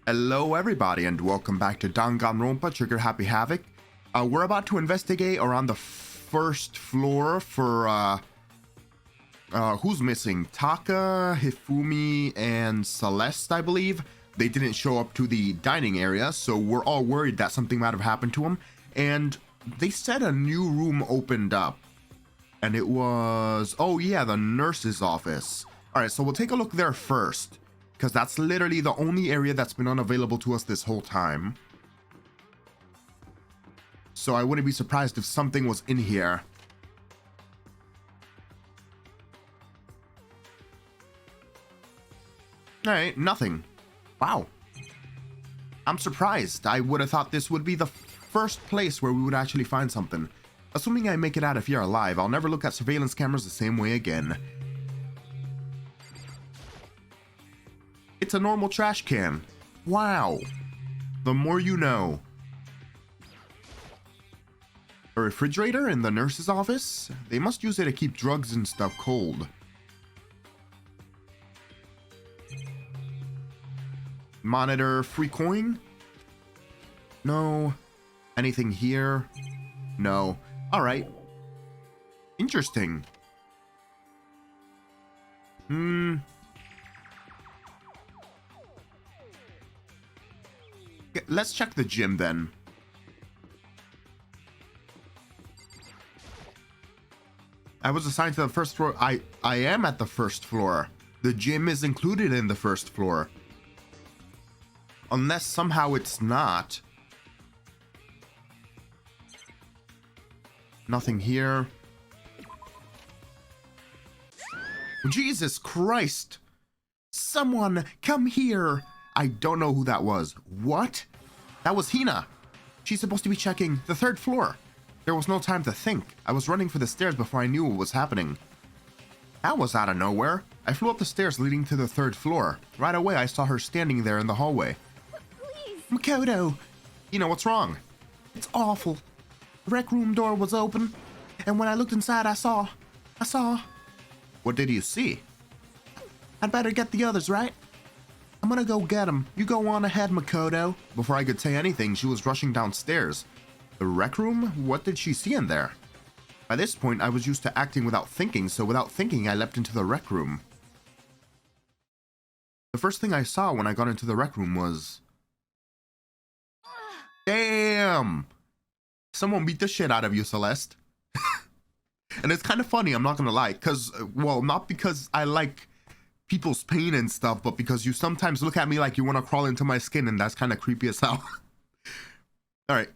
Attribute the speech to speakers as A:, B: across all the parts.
A: Hello everybody and welcome back to Danganronpa Trigger Happy Havoc. We're about to investigate around the first floor for who's missing? Taka, Hifumi, and Celeste, I believe. They didn't show up to the dining area, so we're all worried that something might have happened to them. And they said a new room opened up. And it was, oh yeah, the nurse's office. Alright, so we'll take a look there first, because that's literally the only area that's been unavailable to us this whole time. So I wouldn't be surprised if something was in here. Alright, nothing. Wow. I'm surprised. I would have thought this would be the first place where we would actually find something. Assuming I make it out of here alive, I'll never look at surveillance cameras the same way again. It's a normal trash can. Wow. The more you know. A refrigerator in the nurse's office? They must use it to keep drugs and stuff cold. Monitor, free coin? No. Anything here? No. Alright. Interesting. Let's check the gym then. I was assigned to the first floor. I am at the first floor. The gym is included in the first floor. Unless somehow it's not. Nothing here. Jesus Christ! Someone come here! I don't know who that was. What? That was Hina. She's supposed to be checking the third floor. There was no time to think. I was running for the stairs before I knew what was happening. That was out of nowhere. I flew up the stairs leading to the third floor. Right away, I saw her standing there in the hallway.
B: Please.
A: Makoto! Hina, what's wrong? It's awful. The rec room door was open, and when I looked inside, I saw... What did you see? I'd better get the others, right? I'm gonna go get him. You go on ahead, Makoto. Before I could say anything, she was rushing downstairs. The rec room? What did she see in there? By this point, I was used to acting without thinking, so without thinking, I leapt into the rec room. The first thing I saw when I got into the rec room was... Damn! Someone beat the shit out of you, Celeste. And it's kind of funny, I'm not gonna lie, because, well, not because I like people's pain and stuff, but because you sometimes look at me like you want to crawl into my skin, and that's kind of creepy as hell. Alright.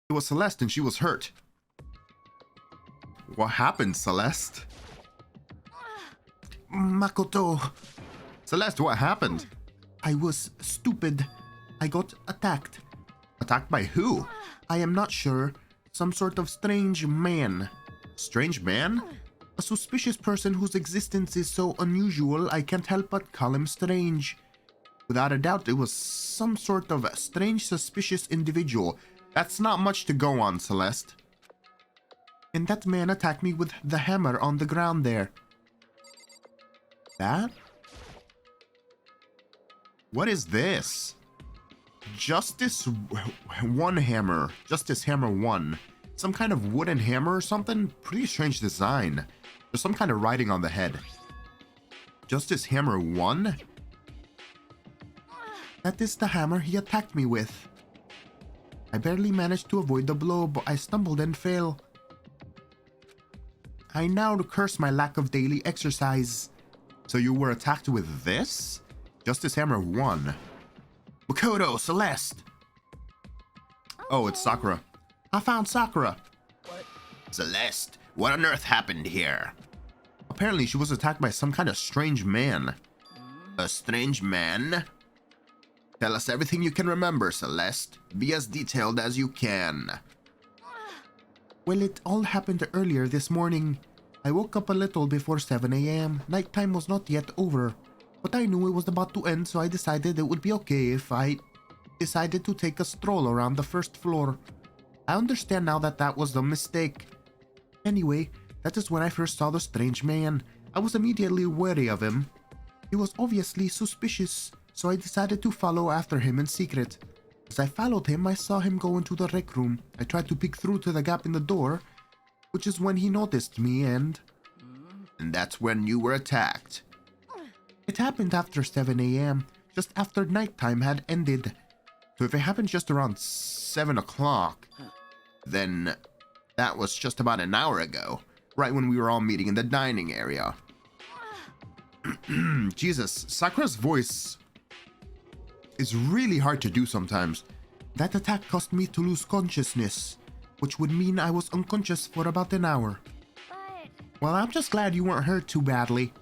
A: It was Celeste and she was hurt. What happened, Celeste? Makoto. Celeste, what happened? I was stupid. I got attacked. Attacked by who? I am not sure. Some sort of strange man. Strange man? A suspicious person whose existence is so unusual I can't help but call him strange. Without a doubt, it was some sort of strange, suspicious individual. That's not much to go on, Celeste. And that man attacked me with the hammer on the ground there. That? What is this? Justice 1 hammer. Justice hammer 1. Some kind of wooden hammer or something? Pretty strange design. There's some kind of writing on the head. Justice hammer 1? That is the hammer he attacked me with. I barely managed to avoid the blow, but I stumbled and fell. I now curse my lack of daily exercise. So you were attacked with this? Justice hammer 1. Makoto, Celeste! Oh, it's Sakura. I found Sakura.
B: What?
A: Celeste, what on earth happened here? Apparently she was attacked by some kind of strange man. A strange man? Tell us everything you can remember, Celeste. Be as detailed as you can. Well, it all happened earlier this morning. I woke up a little before 7 a.m. Nighttime was not yet over. But I knew it was about to end, so I decided it would be okay if I decided to take a stroll around the first floor. I understand now that that was a mistake. Anyway, that is when I first saw the strange man. I was immediately wary of him. He was obviously suspicious, so I decided to follow after him in secret. As I followed him, I saw him go into the rec room. I tried to peek through to the gap in the door, which is when he noticed me and that's when you were attacked. It happened after 7 a.m., just after nighttime had ended. So if it happened just around 7 o'clock, then that was just about an hour ago, right when we were all meeting in the dining area. Jesus, Sakura's voice is really hard to do sometimes. That attack caused me to lose consciousness, which would mean I was unconscious for about an hour. Well, I'm just glad you weren't hurt too badly.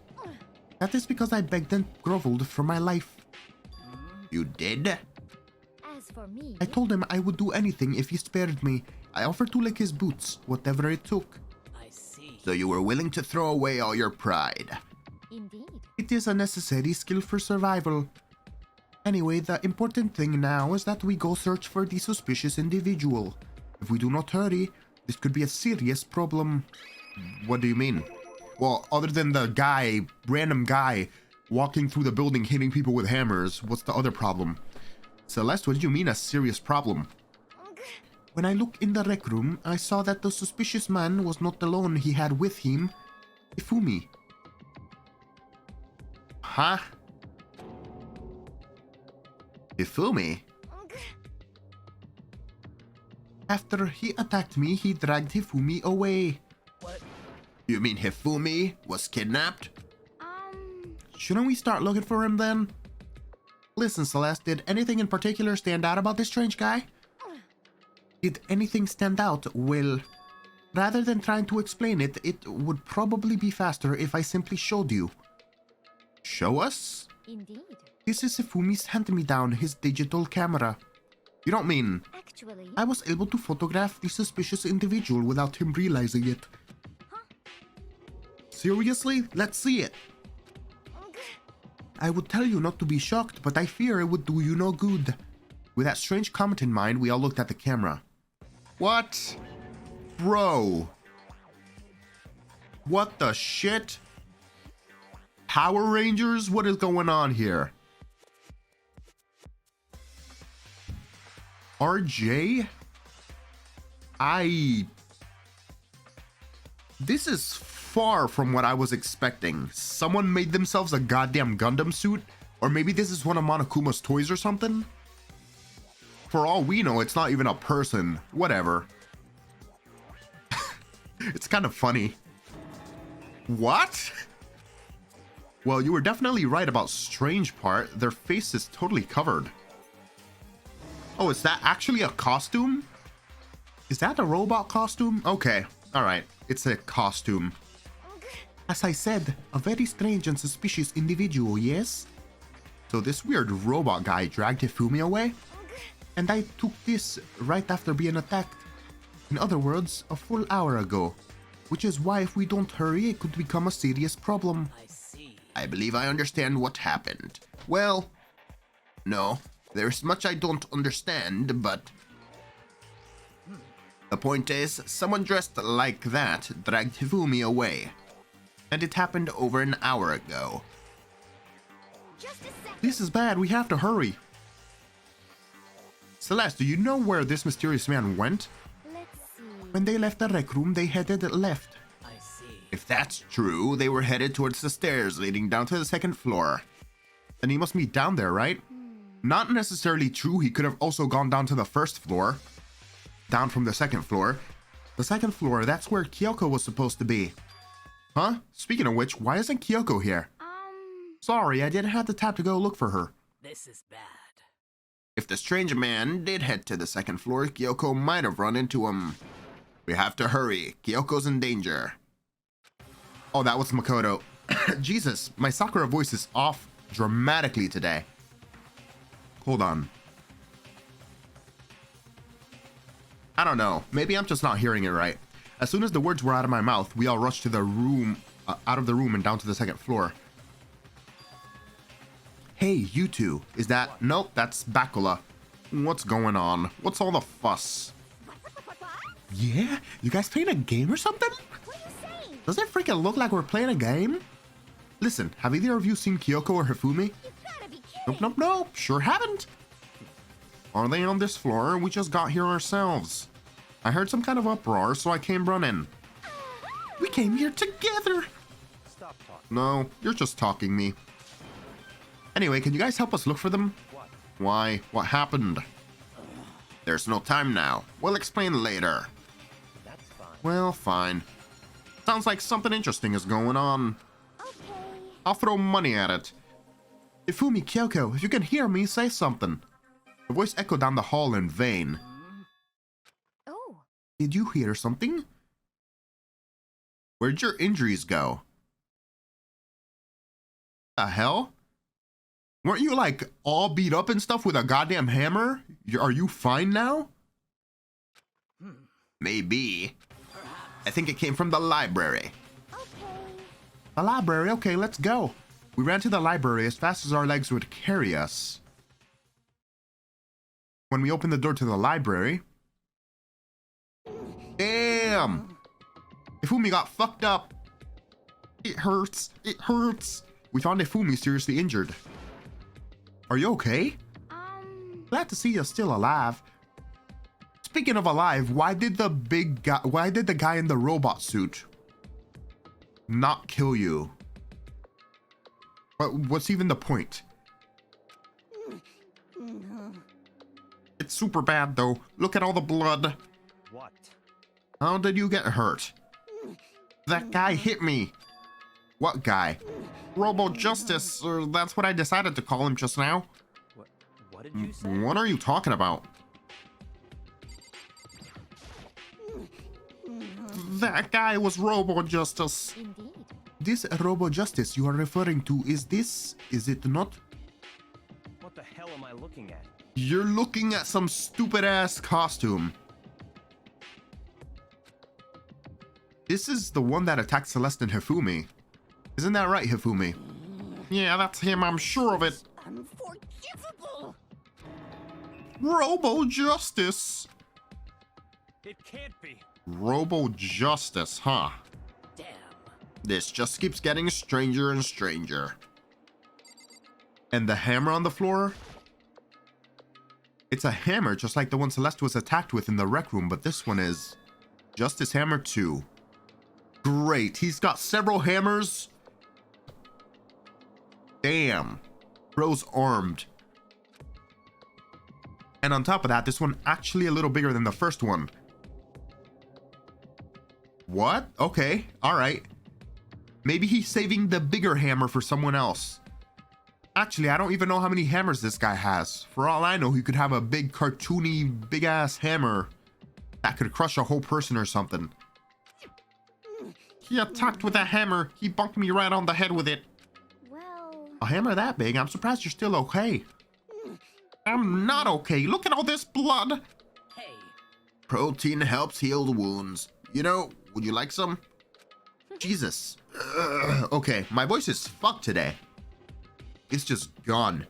A: That is because I begged and groveled for my life. You did?
B: As for me,
A: I told him I would do anything if he spared me. I offered to lick his boots, whatever it took.
C: I see.
A: So you were willing to throw away all your pride.
B: indeed.
A: It is a necessary skill for survival. Anyway, the important thing now is that we go search for the suspicious individual. If we do not hurry, this could be a serious problem. What do you mean? Well, other than the guy, random guy, walking through the building hitting people with hammers, what's the other problem? Celeste, what did you mean a serious problem? When I looked in the rec room, I saw that the suspicious man was not alone. He had with him Ifumi. Huh? Ifumi? After he attacked me, he dragged Hifumi away.
C: What?
A: You mean Hifumi was kidnapped? Shouldn't we start looking for him then? Listen, Celeste, did anything in particular stand out about this strange guy? Did anything stand out? Well, rather than trying to explain it, it would probably be faster if I simply showed you. Show us?
B: Indeed.
A: This is Hifumi's hand-me-down, his digital camera. You don't mean...
B: Actually,
A: I was able to photograph the suspicious individual without him realizing it. Seriously? Let's see it. I would tell you not to be shocked, but I fear it would do you no good. With that strange comment in mind, we all looked at the camera. What? Bro. What the shit? Power Rangers? What is going on here? RJ? This is far from what I was expecting. Someone made themselves a goddamn Gundam suit? Or maybe this is one of Monokuma's toys or something? For all we know, it's not even a person. Whatever. It's kind of funny. What? Well, you were definitely right about strange part. Their face is totally covered. Oh, is that actually a costume? Is that a robot costume? Okay, alright. It's a costume. As I said, a very strange and suspicious individual, yes? So this weird robot guy dragged Hifumi away? And I took this right after being attacked. In other words, a full hour ago. Which is why if we don't hurry, it could become a serious problem.
C: I see.
A: I believe I understand what happened. Well, no. There's much I don't understand, but... The point is, someone dressed like that dragged Hifumi away. And it happened over an hour ago.
B: just a sec.
A: This is bad, we have to hurry. Celeste, do you know where this mysterious man went?
B: Let's see.
A: When they left the rec room, they headed left.
C: I see.
A: If that's true, they were headed towards the stairs leading down to the second floor. Then he must be down there, right? Not necessarily true, he could have also gone down to the first floor. Down from the second floor. The second floor, that's where Kyoko was supposed to be. Huh? Speaking of which, why isn't Kyoko here? Sorry, I didn't have the time to go look for her.
C: This is bad.
A: If the strange man did head to the second floor, Kyoko might have run into him. We have to hurry. Kyoko's in danger. Oh, that was Makoto. Jesus, my Sakura voice is off dramatically today. Hold on. I don't know. Maybe I'm just not hearing it right. As soon as the words were out of my mouth, we all rushed to the room, out of the room and down to the second floor. Hey, you two. Is that... Nope, that's Bakula. What's going on? What's all the fuss? Yeah? You guys playing a game or something?
B: What are you saying?
A: Does it freaking look like we're playing a game? Listen, have either of you seen Kyoko or Hifumi?
B: You gotta be kidding
A: Nope, nope, nope. Sure haven't. Are they on this floor? We just got here ourselves. I heard some kind of uproar, so I came running. We came here together.
D: Stop talking.
A: No, you're just talking me. Anyway, can you guys help us look for them?
D: What?
A: Why? What happened? There's no time now. We'll explain later.
D: That's fine.
A: Well, fine. Sounds like something interesting is going on.
B: Okay.
A: I'll throw money at it. Ifumi Kyoko, if you can hear me, say something. The voice echoed down the hall in vain.
B: Oh.
A: Did you hear something? Where'd your injuries go? The hell? Weren't you like all beat up and stuff with a goddamn hammer? Are you fine now? Maybe. I think it came from the library.
B: Okay.
A: The library? Okay, let's go. We ran to the library as fast as our legs would carry us. When we opened the door to the library... Damn! Ifumi got fucked up. It hurts. It hurts. We found Ifumi seriously injured. Are you okay? Glad to see you're still alive. Speaking of alive, why did the guy in the robot suit not kill you? What's even the point? It's super bad though. Look at all the blood.
D: What?
A: How did you get hurt? That guy hit me. What guy? Robo Justice, or that's what I decided to call him just now.
D: What did you say?
A: What are you talking about? That guy was Robo Justice.
B: Indeed.
A: This Robo Justice you are referring to, is it not?
D: What the hell am I looking at?
A: You're looking at some stupid ass costume. This is the one that attacked Celeste and Hifumi. Isn't that right, Hifumi? Yeah, that's him, I'm sure of it.
B: Unforgivable.
A: Robo Justice.
D: It can't be.
A: Robo Justice, huh?
C: Damn.
A: This just keeps getting stranger and stranger. And the hammer on the floor? It's a hammer just like the one Celeste was attacked with in the rec room, but this one is Justice Hammer 2. Great, he's got several hammers. Damn. Bro's armed. And on top of that, this one actually a little bigger than the first one. What? Okay, alright. Maybe he's saving the bigger hammer for someone else. Actually, I don't even know how many hammers this guy has. For all I know, he could have a big cartoony, big-ass hammer that could crush a whole person or something. He attacked with a hammer. He bunked me right on the head with it.
B: Well.
A: A hammer that big? I'm surprised you're still okay. I'm not okay. Look at all this blood.
C: Hey.
A: Protein helps heal the wounds. You know, would you like some? Jesus. Okay, my voice is fucked today. It's just gone.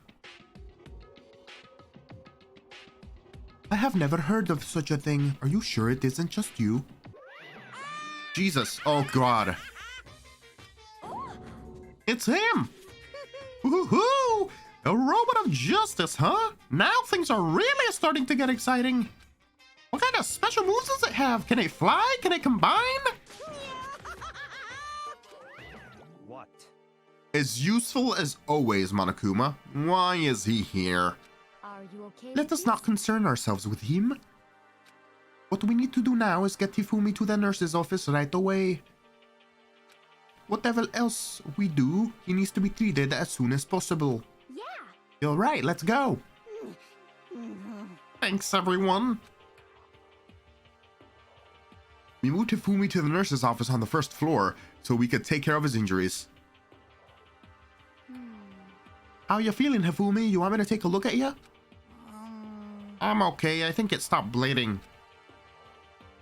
A: I have never heard of such a thing. Are you sure it isn't just you? Jesus. Oh, God. It's him. Woohoo! A robot of justice, huh? Now things are really starting to get exciting. What kind of special moves does it have? Can it fly? Can it combine?
D: What?
A: As useful as always, Monokuma. Why is he here?
B: Are you okay?
A: Let us not concern ourselves with him. What we need to do now is get Hifumi to the nurse's office right away. Whatever else we do, he needs to be treated as soon as possible.
B: Yeah.
A: You're right, let's go. Thanks, everyone. We moved Hifumi to the nurse's office on the first floor so we could take care of his injuries. How you feeling, Hifumi? You want me to take a look at you? I'm okay. I think it stopped bleeding.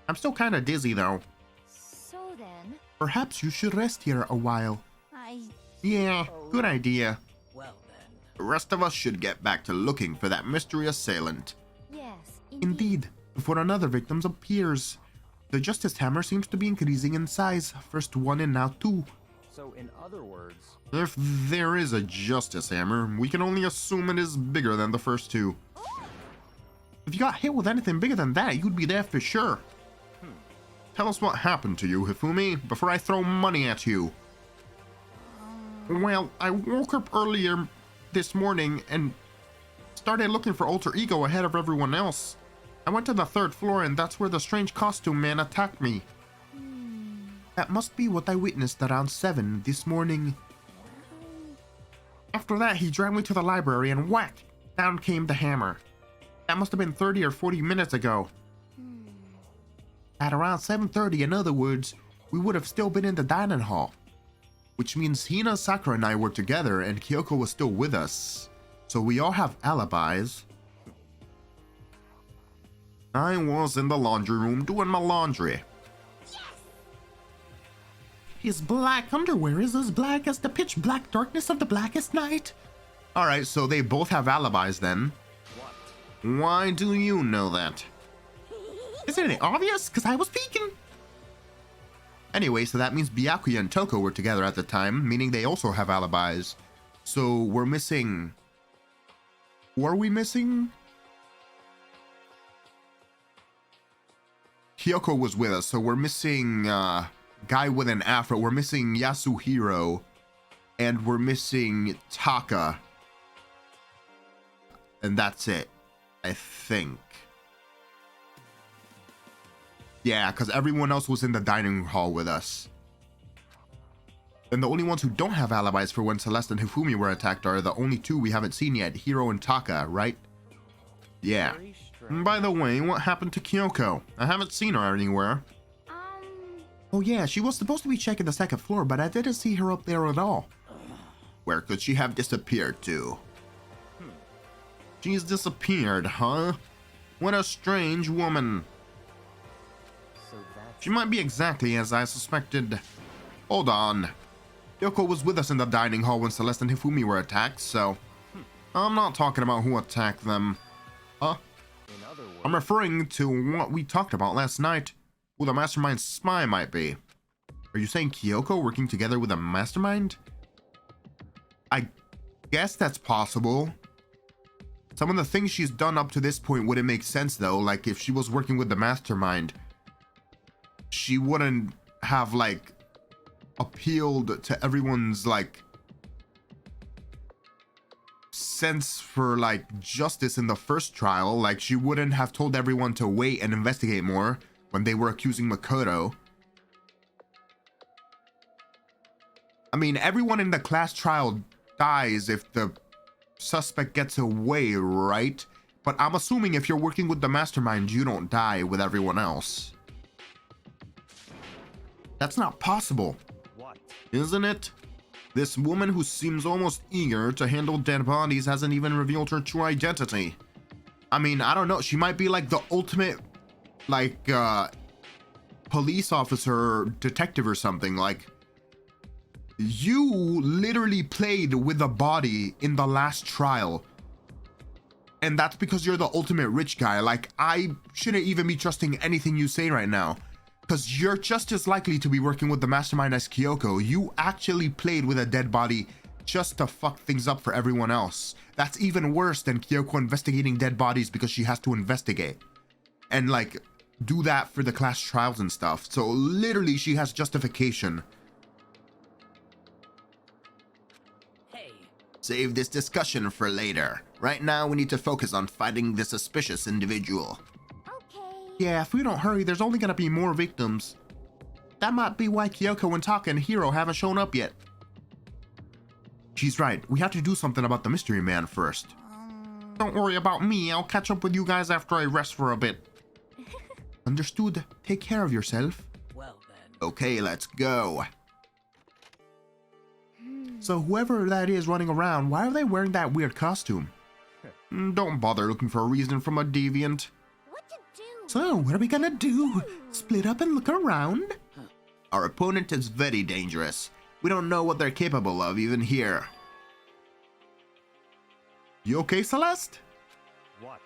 A: I'm still kind of dizzy, though.
B: So then,
A: Perhaps you should rest here a while.
B: I.
A: Yeah, good idea.
C: Well then.
A: The rest of us should get back to looking for that mystery assailant.
B: Yes.
A: Indeed, before another victim appears. The Justice Hammer seems to be increasing in size. First one and now two.
D: So, in other words,
A: If there is a justice hammer, we can only assume it is bigger than the first two. If you got hit with anything bigger than that, you'd be there for sure. Tell us what happened to you, Hifumi, before I throw money at you. Well, I woke up earlier this morning and started looking for Alter Ego ahead of everyone else. I went to the 3rd floor and that's where the strange costume man attacked me. That must be what I witnessed around 7 this morning. After that, he dragged me to the library and whack! Down came the hammer. That must have been 30 or 40 minutes ago. At around 7:30, in other words, we would have still been in the dining hall. Which means Hina, Sakura, and I were together and Kyoko was still with us. So we all have alibis. I was in the laundry room doing my laundry. His black underwear is as black as the pitch black darkness of the blackest night. Alright, so they both have alibis then.
D: what?
A: Why do you know that? Isn't it obvious? Because I was peeking. Anyway, so that means Byakuya and Toko were together at the time, meaning they also have alibis. So we're missing... Who are we missing? Kyoko was with us, so we're missing guy with an afro. We're missing Yasuhiro. And we're missing Taka. And that's it, I think. Yeah, because everyone else was in the dining hall with us. And the only ones who don't have alibis for when Celeste and Hifumi were attacked are the only two we haven't seen yet, Hiro and Taka, right? Yeah.
D: Very strange.
A: And by the way, what happened to Kyoko? I haven't seen her anywhere. Oh yeah, she was supposed to be checking the 2nd floor, but I didn't see her up there at all. Where could she have disappeared to? She's disappeared, huh? What a strange woman.
D: So that's
A: She might be exactly as I suspected. Hold on. Kyoko was with us in the dining hall when Celeste and Hifumi were attacked, so... I'm not talking about who attacked them. Huh?
D: in other words.
A: I'm referring to what we talked about last night. Who the mastermind spy might be. Are you saying Kyoko working together with a mastermind? I guess that's possible. Some of the things she's done up to this point wouldn't make sense though. Like if she was working with the mastermind, she wouldn't have like appealed to everyone's like sense for like justice in the first trial. Like she wouldn't have told everyone to wait and investigate more when they were accusing Makoto. I mean, everyone in the class trial dies if the suspect gets away, right? But I'm assuming if you're working with the mastermind, you don't die with everyone else. That's not possible,
D: What?
A: isn't it? This woman who seems almost eager to handle dead bodies hasn't even revealed her true identity. I mean, I don't know. She might be like the ultimate, like, police officer, detective or something. Like, you literally played with the body in the last trial. And that's because you're the ultimate rich guy. Like, I shouldn't even be trusting anything you say right now. Because you're just as likely to be working with the mastermind as Kyoko. You actually played with a dead body just to fuck things up for everyone else. That's even worse than Kyoko investigating dead bodies because she has to investigate. And like, do that for the class trials and stuff. So literally she has justification.
C: Hey,
A: Save this discussion for later. Right now we need to focus on finding the suspicious individual.
B: Okay.
A: Yeah, if we don't hurry, there's only gonna be more victims. That might be why Kyoko and Taka and Hiro haven't shown up yet. She's right, we have to do something about the mystery man first. Don't worry about me, I'll catch up with you guys after I rest for a bit. Understood, take care of yourself.
C: well then.
A: Okay, let's go. So whoever that is running around, why are they wearing that weird costume? Don't bother looking for a reason from a deviant.
B: What to do?
A: So, what are we gonna do? Split up and look around? Our opponent is very dangerous. We don't know what they're capable of even here. You okay, Celeste?
D: What?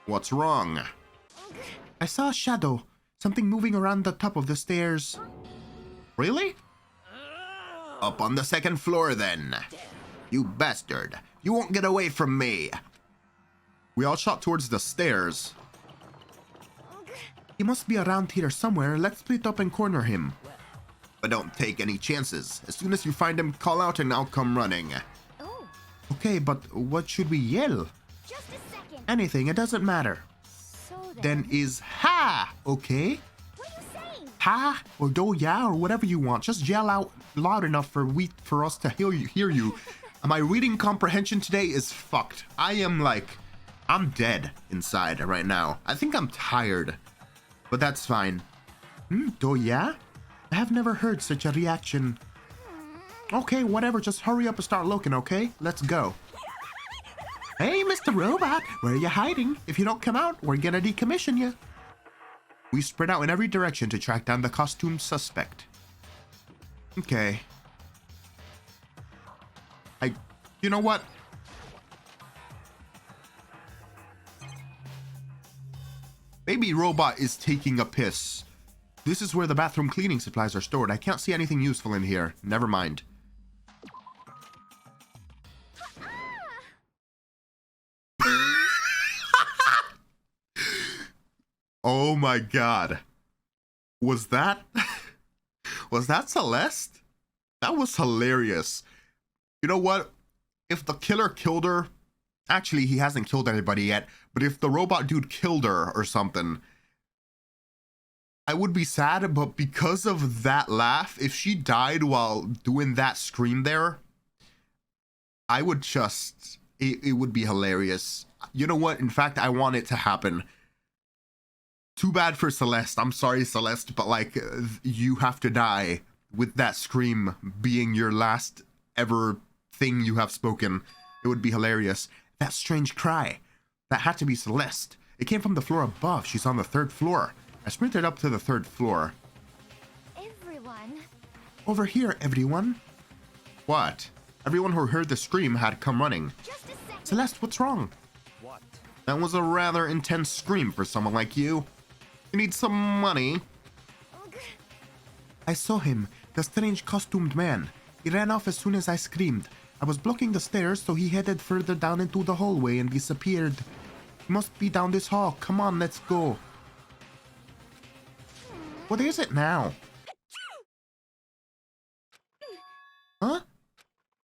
A: What's wrong? I saw a shadow. Something moving around the top of the stairs. Really? Up on the second floor then. You bastard. You won't get away from me. We all shot towards the stairs. He must be around here somewhere. Let's split up and corner him. But don't take any chances. As soon as you find him, call out and I'll come running.
B: Oh,
A: Okay, but what should we yell?
B: just a second.
A: Anything, it doesn't matter.
B: So
A: Then is ha, okay?
B: what are you saying?
A: Ha or do ya or whatever you want. Just yell out loud enough for us to hear you. My reading comprehension today is fucked. I'm dead inside right now. I think I'm tired, but that's fine. Do ya? I have never heard such a reaction. Okay, whatever. Just hurry up and start looking, okay? Let's go. Hey, Mr. Robot, where are you hiding? If you don't come out, we're gonna decommission you. We spread out in every direction to track down the costumed suspect. Okay. You know what? Baby Robot is taking a piss. This is where the bathroom cleaning supplies are stored. I can't see anything useful in here. Never mind. Oh my god. Was that Celeste? That was hilarious. You know what? If the killer killed her, actually he hasn't killed anybody yet, but if the robot dude killed her or something, I would be sad, but because of that laugh, if she died while doing that scream there, I would just, it would be hilarious. You know what? In fact, I want it to happen. Too bad for Celeste. I'm sorry, Celeste, but like, you have to die with that scream being your last ever thing you have spoken. It would be hilarious. That strange cry. That had to be Celeste. It came from the floor above. She's on the 3rd floor. I sprinted up to the 3rd floor.
B: Everyone.
A: Over here, everyone. What? Everyone who heard the scream had come running.
B: Just a second.
A: Celeste, what's wrong?
D: What?
A: That was a rather intense scream for someone like you. You need some money.
B: Ugh.
A: I saw him, the strange costumed man. He ran off as soon as I screamed. I was blocking the stairs, so he headed further down into the hallway and disappeared. He must be down this hall. Come on, let's go. What is it now? Huh?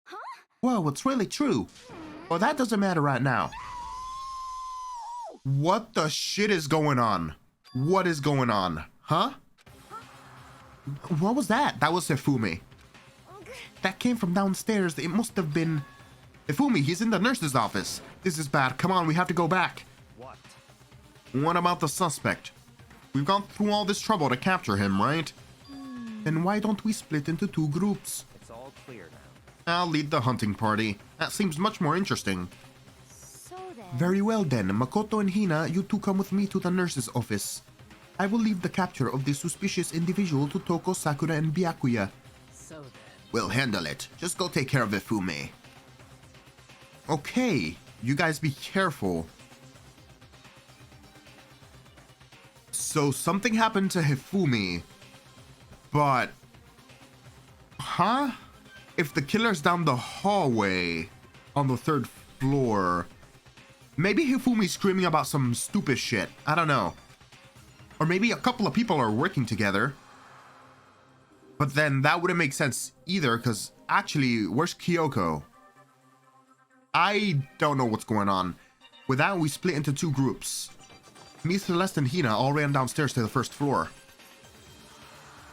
B: Huh?
A: Whoa, it's really true. Well, that doesn't matter right now. What the shit is going on? What is going on? Huh? What was that? That was Hifumi.
B: Ugh.
A: That came from downstairs. It must have been... Hifumi, he's in the nurse's office. This is bad. Come on, we have to go back.
D: What?
A: What about the suspect? We've gone through all this trouble to capture him, right? Then why don't we split into 2 groups?
D: It's all clear now.
A: I'll lead the hunting party. That seems much more interesting.
B: So then.
A: Very well then, Makoto and Hina, you two come with me to the nurse's office. I will leave the capture of this suspicious individual to Toko, Sakura, and Byakuya.
C: So then.
A: We'll handle it. Just go take care of Hifumi. Okay, you guys be careful. So something happened to Hifumi, but... Huh? If the killer's down the hallway on the 3rd floor, maybe Hifumi's screaming about some stupid shit. I don't know. Or maybe a couple of people are working together. But then that wouldn't make sense either, because actually, where's Kyoko? I don't know what's going on. With that, we split into 2 groups. Me, Celeste, and Hina all ran downstairs to the 1st floor.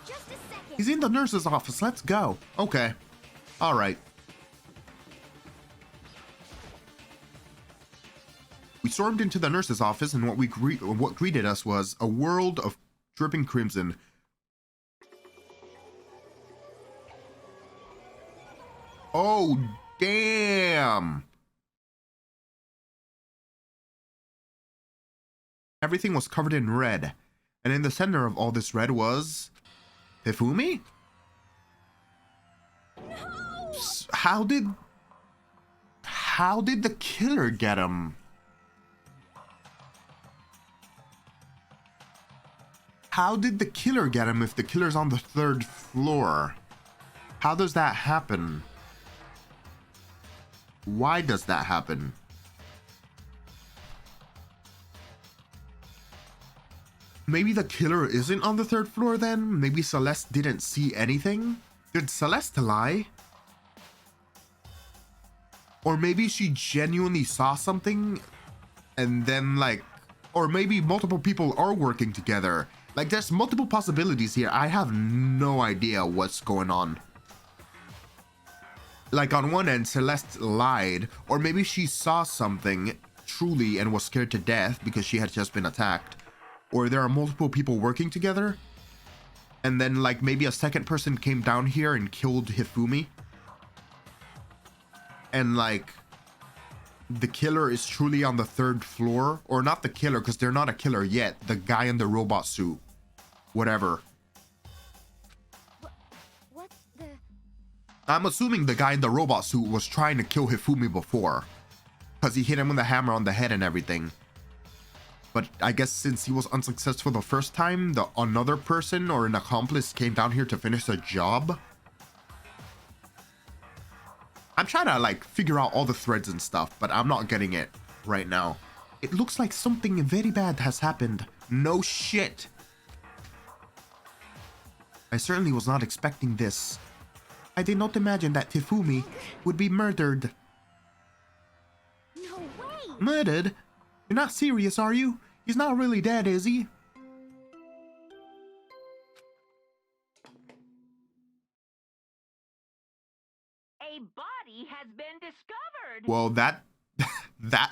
B: Just a second.
A: He's in the nurse's office. Let's go. Okay. All right. We stormed into the nurse's office, and what greeted us was a world of dripping crimson. Oh, damn. Everything was covered in red, and in the center of all this red was... Hifumi?
B: No!
A: How did the killer get him? How did the killer get him if the killer's on the 3rd floor? How does that happen? Why does that happen? Maybe the killer isn't on the 3rd floor then? Maybe Celeste didn't see anything? Did Celeste lie? Or maybe she genuinely saw something and then like, or maybe multiple people are working together. Like there's multiple possibilities here. I have no idea what's going on. Like on one end, Celeste lied, or maybe she saw something truly and was scared to death because she had just been attacked. Or there are multiple people working together. And then like maybe a second person came down here and killed Hifumi. And like the killer is truly on the 3rd floor, or not the killer because they're not a killer yet. The guy in the robot suit, whatever.
B: What's the...
A: I'm assuming the guy in the robot suit was trying to kill Hifumi before, because he hit him with a hammer on the head and everything. But I guess since he was unsuccessful the first time, another person or an accomplice came down here to finish the job. I'm trying to like figure out all the threads and stuff, but I'm not getting it right now. It looks like something very bad has happened. No shit. I certainly was not expecting this. I did not imagine that Hifumi would be murdered.
B: No way!
A: Murdered? You're not serious, are you? He's not really dead, is he?
E: A body has been discovered.
A: Well, that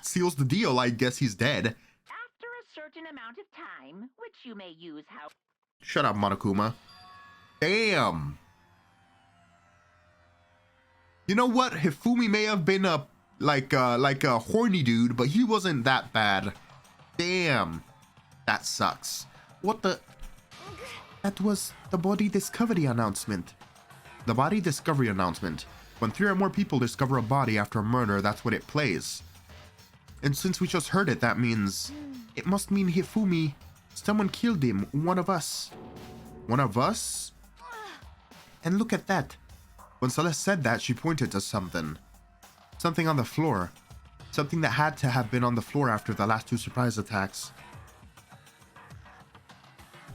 A: seals the deal. I guess he's dead.
E: After a certain amount of time, which you may use how...
A: Shut up, Monokuma. Damn. You know what? Hifumi may have been a horny dude, but he wasn't that bad. Damn. That sucks. What the? That was the body discovery announcement. The body discovery announcement. When 3 or more people discover a body after a murder, that's what it plays. And since we just heard it, that means... It must mean Hifumi. Someone killed him. One of us. One of us? And look at that. When Celeste said that, she pointed to something. Something on the floor. Something that had to have been on the floor after the last 2 surprise attacks.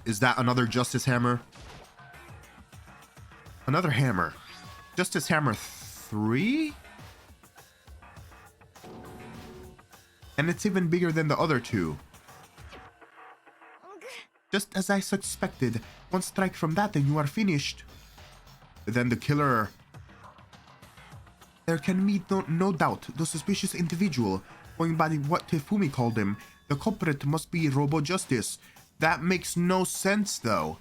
A: Is that another Justice Hammer? Another hammer. Justice Hammer 3? And it's even bigger than the other 2. Just as I suspected. One strike from that and you are finished. Then the killer... There can be no doubt the suspicious individual, going by what Hifumi called him, the culprit must be Robo Justice. That makes no sense though.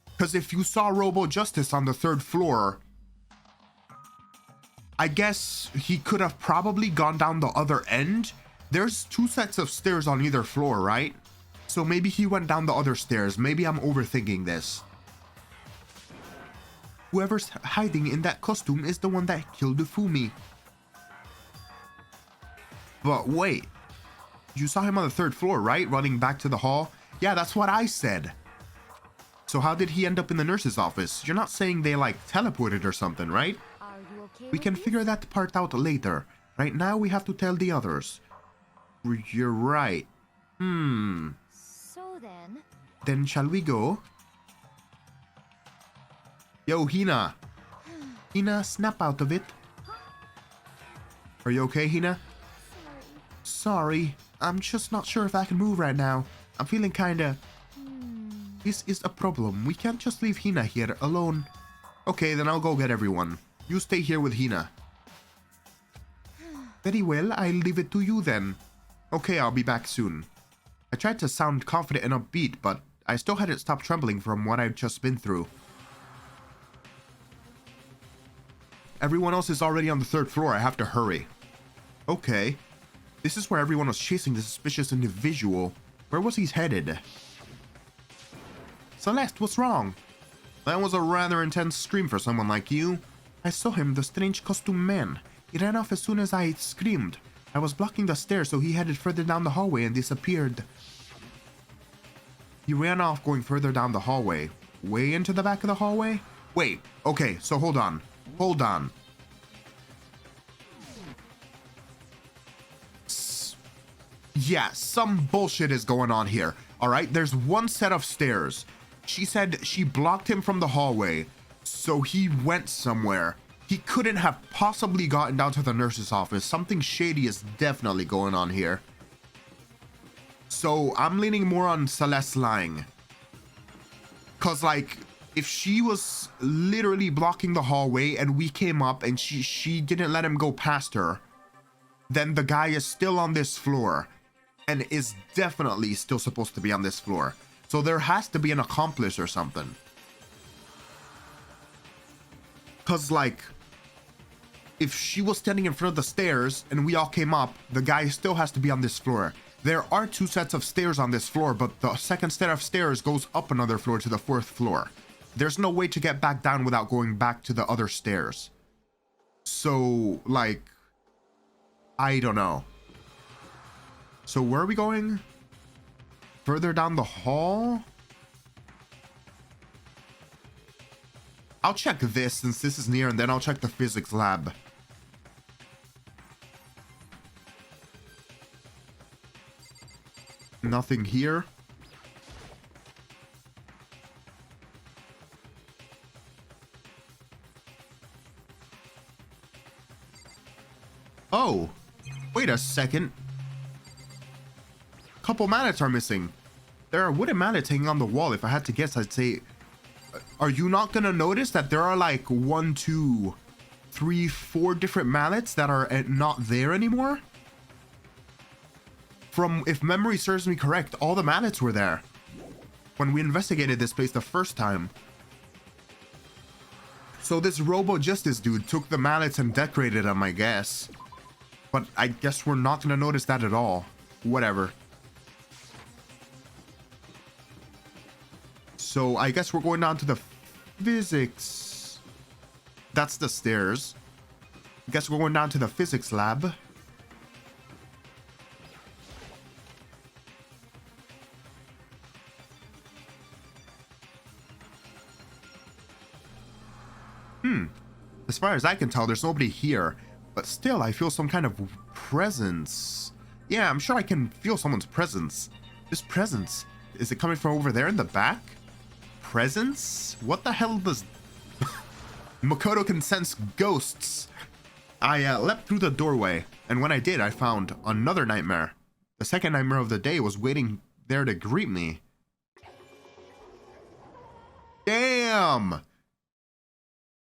A: Because if you saw Robo Justice on the 3rd floor, I guess he could have probably gone down the other end. There's 2 sets of stairs on either floor, right? So maybe he went down the other stairs. Maybe I'm overthinking this. Whoever's hiding in that costume is the one that killed Hifumi. But wait. You saw him on the 3rd floor, right? Running back to the hall? Yeah, that's what I said. So how did he end up in the nurse's office? You're not saying they like teleported or something, right?
B: Are you okay
A: We
B: with
A: can
B: this?
A: figure that part out later. Right now we have to tell the others. You're right.
B: So then...
A: Then shall we go? Yo, Hina. Hina, snap out of it. Are you okay, Hina? Sorry. I'm just not sure if I can move right now. I'm feeling kinda... This is a problem. We can't just leave Hina here alone. Okay, then I'll go get everyone. You stay here with Hina. Very well, I'll leave it to you then. Okay, I'll be back soon. I tried to sound confident and upbeat, but I still hadn't stopped trembling from what I've just been through. Everyone else is already on the 3rd floor. I have to hurry. Okay. This is where everyone was chasing the suspicious individual. Where was he headed? Celeste, what's wrong? That was a rather intense scream for someone like you. I saw him, the strange costume man. He ran off as soon as I screamed. I was blocking the stairs, so he headed further down the hallway and disappeared. He ran off going further down the hallway. Way into the back of the hallway? Wait, okay, so hold on. Hold on. Yeah, some bullshit is going on here. All right, there's one set of stairs. She said she blocked him from the hallway, so he went somewhere. He couldn't have possibly gotten down to the nurse's office. Something shady is definitely going on here. So I'm leaning more on Celeste lying. Cause like, if she was literally blocking the hallway and we came up and she didn't let him go past her, then the guy is still on this floor and is definitely still supposed to be on this floor. So there has to be an accomplice or something. Cause like, if she was standing in front of the stairs and we all came up, the guy still has to be on this floor. There are two sets of stairs on this floor, but the second set of stairs goes up another floor to the fourth floor. There's no way to get back down without going back to the other stairs. So, like, I don't know. So where are we going? Further down the hall? I'll check this since this is near, and then I'll check the physics lab. Nothing here. Oh, wait a second. Couple mallets are missing. There are wooden mallets hanging on the wall. If I had to guess, I'd say, are you not gonna notice that there are like 1, 2, 3, 4 different mallets that are not there anymore? From, if memory serves me correct, all the mallets were there when we investigated this place the first time. So this Robo Justice dude took the mallets and decorated them, I guess. But I guess we're not gonna notice that at all. Whatever. So I guess we're going down to the physics. That's the stairs. I guess we're going down to the physics lab. As far as I can tell, there's nobody here, but still I feel some kind of presence. Yeah, I'm sure I can feel someone's presence. This presence, is it coming from over there in the back? Presence? What the hell does... Makoto can sense ghosts. I leapt through the doorway, and when I did, I found another nightmare. The second nightmare of the day was waiting there to greet me. Damn!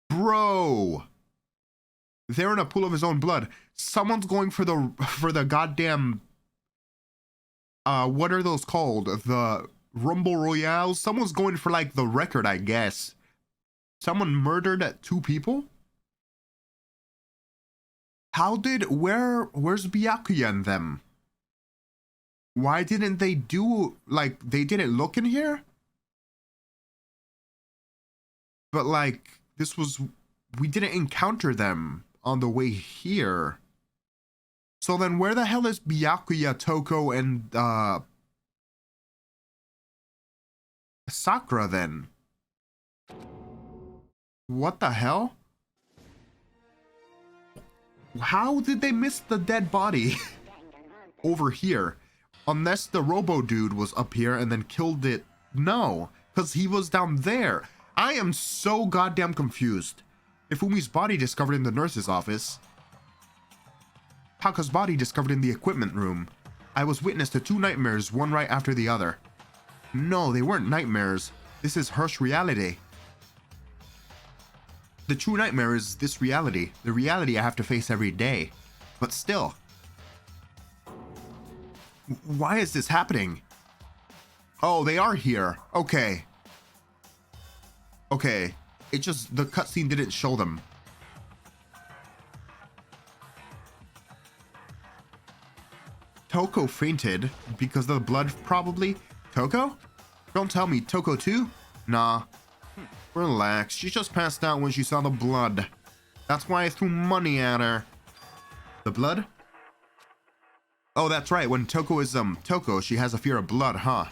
A: Bro, they're in a pool of his own blood. Someone's going for the goddamn what are those called? The Rumble Royales? Someone's going for like the record, I guess. Someone murdered 2 people? How did where's Byakuya and them? Why didn't they do like they didn't look in here? But like we didn't encounter them on the way here. So then where the hell is Byakuya, Toko, and Sakura then? What the hell? How did they miss the dead body over here? Unless the Robo dude was up here and then killed it. No, because he was down there. I am so goddamn confused. Ifumi's body discovered in the nurse's office. Haka's body discovered in the equipment room. I was witness to 2 nightmares, one right after the other. No, they weren't nightmares. This is harsh reality. The true nightmare is this reality. The reality I have to face every day. But still. Why is this happening? Oh, they are here. Okay. Okay, it just, the cutscene didn't show them. Toko fainted because of the blood, probably. Toko? Don't tell me, Toko too? Nah. Relax, she just passed out when she saw the blood. That's why I threw money at her. The blood? Oh, that's right, when Toko is, Toko, she has a fear of blood, huh?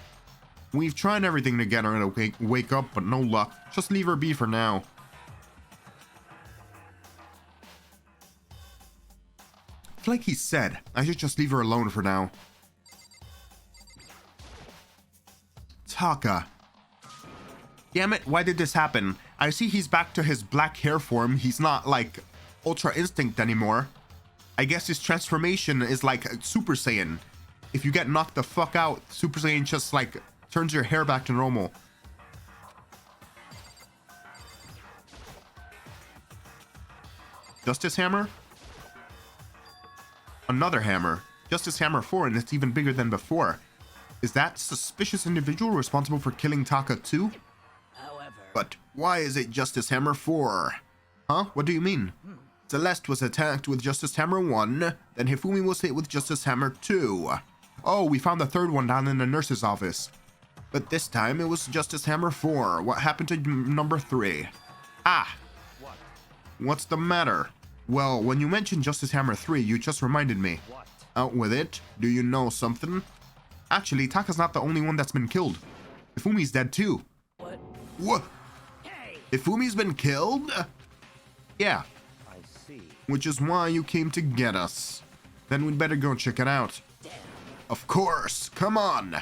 A: We've tried everything to get her to wake up, but no luck. Just leave her be for now. Like he said, I should just leave her alone for now. Taka. Damn it, why did this happen? I see he's back to his black hair form. He's not like Ultra Instinct anymore. I guess his transformation is like Super Saiyan. If you get knocked the fuck out, Super Saiyan just like turns your hair back to normal. Justice Hammer? Another hammer. Justice Hammer 4, and it's even bigger than before. Is that suspicious individual responsible for killing Taka too?
C: However,
A: But why is it Justice Hammer 4? Huh? What do you mean? Celeste was attacked with Justice Hammer 1, then Hifumi was hit with Justice Hammer 2. Oh, we found the third one down in the nurse's office. But this time it was Justice Hammer 4. What happened to number 3? Ah!
D: What?
A: What's the matter? Well, when you mentioned Justice Hammer 3, you just reminded me.
D: What?
A: Out with it. Do you know something? Actually, Taka's not the only one that's been killed. Hifumi's dead too.
C: what?
A: What?
C: Hey!
A: Hifumi's been killed? Yeah,
D: I see.
A: which is why you came to get us. Then we'd better go check it out.
C: Damn.
A: Of course, come on.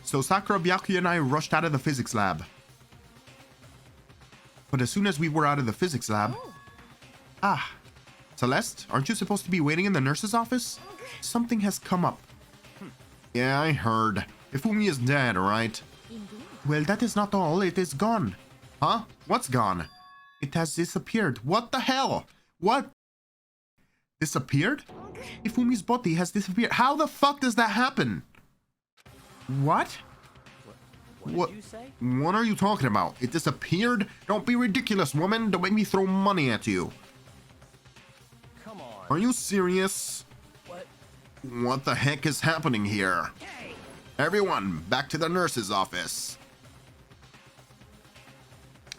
A: So Sakura, Byakuya, and I rushed out of the physics lab. But as soon as we were out of the physics lab... Ah, Celeste, aren't you supposed to be waiting in the nurse's office? Something has come up. Yeah, I heard. Ifumi is dead, right?
B: Indeed.
A: Well, that is not all. It is gone. Huh? What's gone? It has disappeared. What the hell? What? Disappeared? Ifumi's body has disappeared. How the fuck does that happen? What?
D: What did you say?
A: What are you talking about? It disappeared? Don't be ridiculous, woman. Don't make me throw money at you.
D: Come on.
A: Are you serious?
C: What?
A: What the heck is happening here?
C: Hey!
A: Everyone, back to the nurse's office.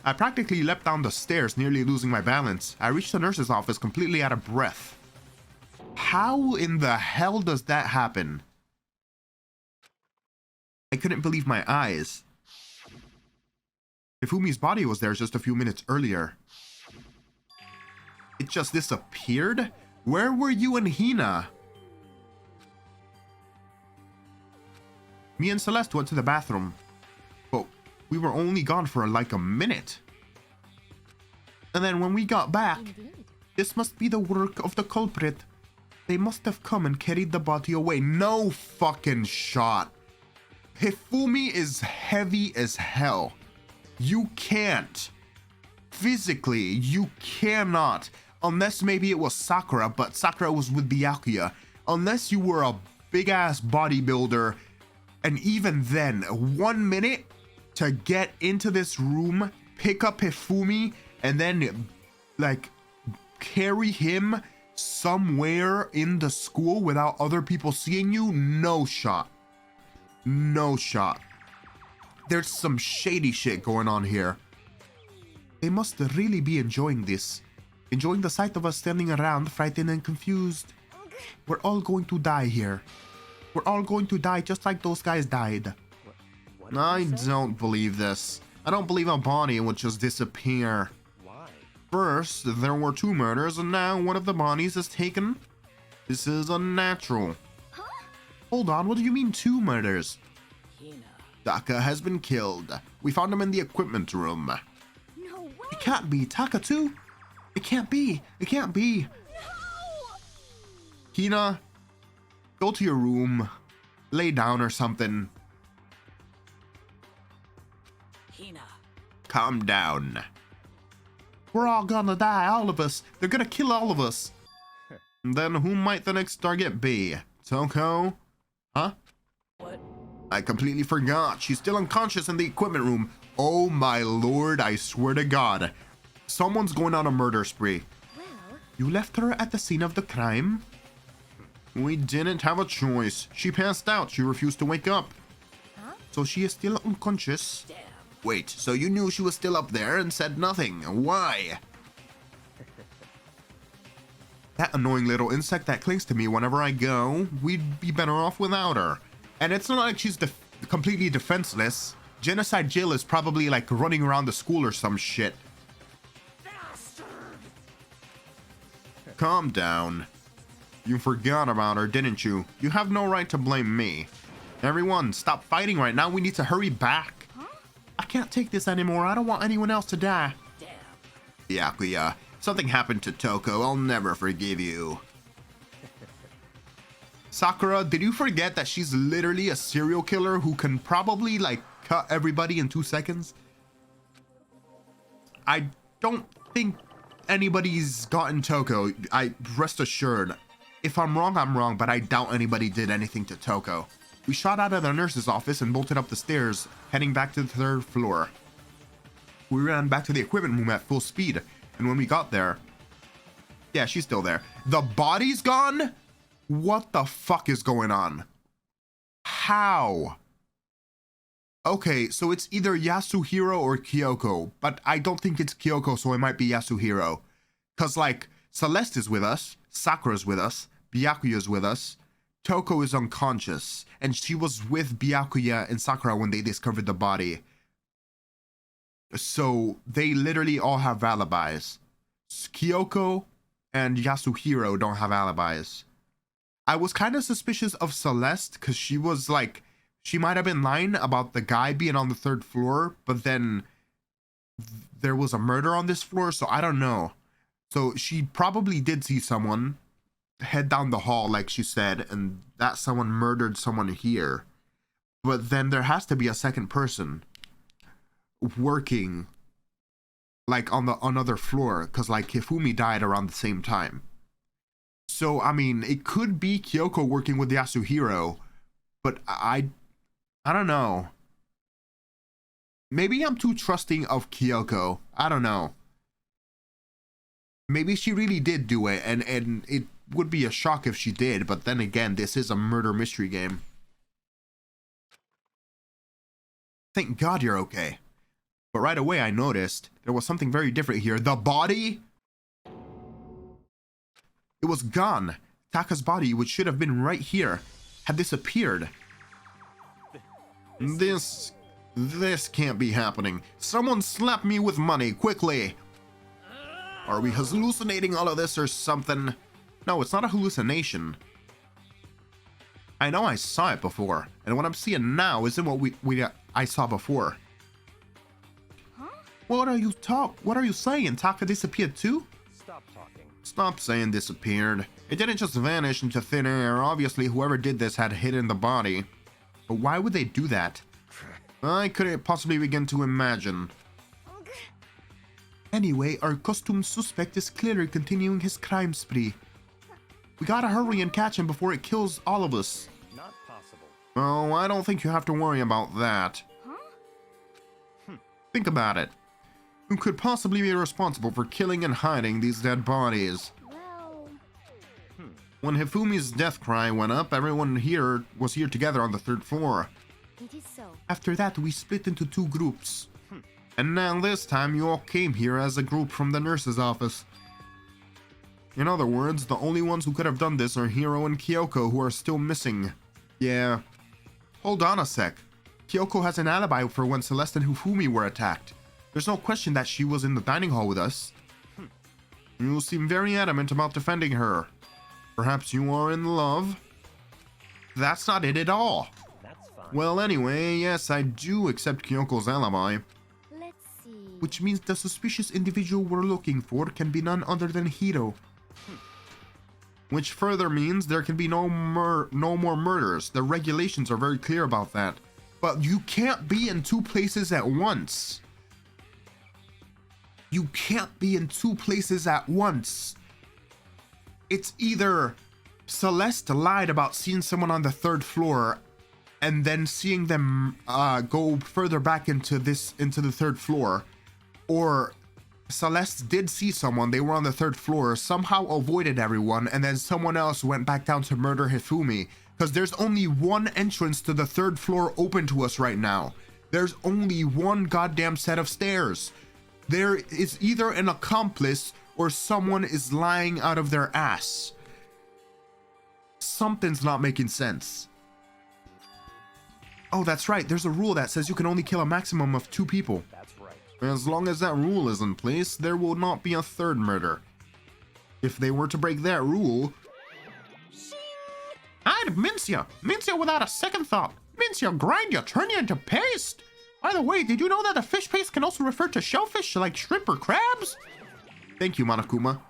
A: I practically leapt down the stairs, nearly losing my balance. I reached the nurse's office completely out of breath. How in the hell does that happen? I couldn't believe my eyes. Ifumi's body was there just a few minutes earlier. It just disappeared? Where were you and Hina? Me and Celeste went to the bathroom, but we were only gone for like a minute. And then when we got back,
B: Indeed.
A: this must be the work of the culprit. They must have come and carried the body away. No fucking shot. Hifumi is heavy as hell. You can't. Physically, you cannot. Unless maybe it was Sakura, but Sakura was with Byakuya. Unless you were a big-ass bodybuilder. And even then, 1 minute to get into this room, pick up Hifumi, and then, like, carry him somewhere in the school without other people seeing you? No shot. No shot. There's some shady shit going on here. They must really be enjoying this. Enjoying the sight of us standing around, frightened and confused. We're all going to die here. We're all going to die just like those guys died.
D: What did
A: I
D: you say?
A: don't believe this. I don't believe a body would just disappear.
D: Why?
A: First, there were 2 murders, and now one of the bodies is taken. This is unnatural. Hold on, what do you mean 2 murders?
C: Hina.
A: Taka has been killed. We found him in the equipment room.
B: No way.
A: It can't be. Taka too? It can't be. It can't be. Hina, go to your room. Lay down or something.
C: Hina.
A: Calm down. We're all gonna die, all of us. They're gonna kill all of us. Then who might the next target be? Toko? Huh?
C: What?
A: I completely forgot. She's still unconscious in the equipment room. Oh my lord, I swear to God. Someone's going on a murder spree.
B: Well,
A: You left her at the scene of the crime? We didn't have a choice. She passed out. She refused to wake up.
B: huh?
A: So she is still unconscious.
C: Damn.
A: Wait, so you knew she was still up there and said nothing. Why? That annoying little insect that clings to me whenever I go, we'd be better off without her. And it's not like she's completely defenseless. Genocide Jill is probably like running around the school or some shit.
C: Bastard!
A: Calm down. You forgot about her, didn't you? You have no right to blame me. Everyone, stop fighting right now. We need to hurry back. I can't take this anymore. I don't want anyone else to die.
C: Damn.
A: Byakuya, something happened to Toko. I'll never forgive you. Sakura, did you forget that she's literally a serial killer who can probably, like, cut everybody in 2 seconds? I don't think anybody's gotten Toko. Rest assured. If I'm wrong, but I doubt anybody did anything to Toko. We shot out of the nurse's office and bolted up the stairs, heading back to the 3rd floor. We ran back to the equipment room at full speed, and when we got there... Yeah, she's still there. The body's gone? What the fuck is going on? How? Okay, so it's either Yasuhiro or Kyoko, but I don't think it's Kyoko, so it might be Yasuhiro. Cause like, Celeste is with us, Sakura's with us, Byakuya's with us, Toko is unconscious, and she was with Byakuya and Sakura when they discovered the body. So they literally all have alibis. Kyoko and Yasuhiro don't have alibis. I was kind of suspicious of Celeste because she was like, she might have been lying about the guy being on the 3rd floor, but then there was a murder on this floor, so I don't know. So she probably did see someone head down the hall, like she said, and that someone murdered someone here. But then there has to be a second person working like on the another floor, because like Hifumi died around the same time. So I mean, it could be Kyoko working with Yasuhiro, but I don't know. Maybe I'm too trusting of Kyoko. I don't know. Maybe she really did do it, and it would be a shock if she did, but then again, this is a murder mystery game. Thank God you're okay. But right away I noticed there was something very different here. The body? It was gone. Taka's body, which should have been right here, had disappeared. This can't be happening. Someone slap me with money, quickly. Are we hallucinating all of this or something? No, it's not a hallucination. I know I saw it before, and what I'm seeing now isn't what I saw before.
B: Huh?
A: What are you saying? Taka disappeared too?
D: Stop talking.
A: Stop saying disappeared. It didn't just vanish into thin air. Obviously, whoever did this had hidden the body. But why would they do that? I couldn't possibly begin to imagine. Anyway, our costumed suspect is clearly continuing his crime spree. We gotta hurry and catch him before it kills all of us.
D: Not possible.
A: Oh, I don't think you have to worry about that.
B: Huh?
A: Think about it. Who could possibly be responsible for killing and hiding these dead bodies?
B: Well...
A: When Hifumi's death cry went up, everyone here was here together on the 3rd floor.
B: It is so.
A: After that, we split into 2 groups. And now this time, you all came here as a group from the nurse's office. In other words, the only ones who could have done this are Hiro and Kyoko, who are still missing. Yeah. Hold on a sec. Kyoko has an alibi for when Celeste and Hifumi were attacked. There's no question that she was in the dining hall with us. You seem very adamant about defending her. Perhaps you are in love? That's not it at all.
D: That's fine.
A: Well, anyway, yes, I do accept Kyoko's alibi.
B: Let's see.
A: Which means the suspicious individual we're looking for can be none other than Hiro. Which further means there can be no more murders. The regulations are very clear about that. But you can't be in 2 places at once. You can't be in 2 places at once. It's either Celeste lied about seeing someone on the 3rd floor and then seeing them go further back into the 3rd floor, or Celeste did see someone, they were on the 3rd floor, somehow avoided everyone, and then someone else went back down to murder Hifumi. Because there's only one entrance to the 3rd floor open to us right now. There's only one goddamn set of stairs. There is either an accomplice or someone is lying out of their ass. Something's not making sense. Oh, that's right. There's a rule that says you can only kill a maximum of 2 people.
D: That's right.
A: As long as that rule is in place, there will not be a 3rd murder. if they were to break that rule. I'd mince you without a second thought. Mince you, grind you, turn you into paste. By the way, did you know that the fish paste can also refer to shellfish like shrimp or crabs? Thank you, Monokuma.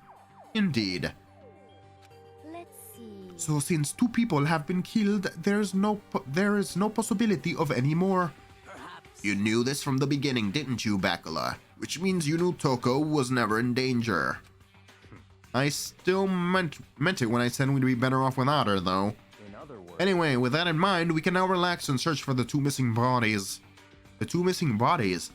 A: Indeed.
B: Let's see.
A: So since 2 people have been killed, there is no possibility of any more.
C: Perhaps.
A: You knew this from the beginning, didn't you, Bakula? Which means you knew Toko was never in danger. I still meant it when I said we'd be better off without her, though.
D: In other words,
A: Anyway, with that in mind, we can now relax and search for the 2 missing bodies. The 2 missing bodies.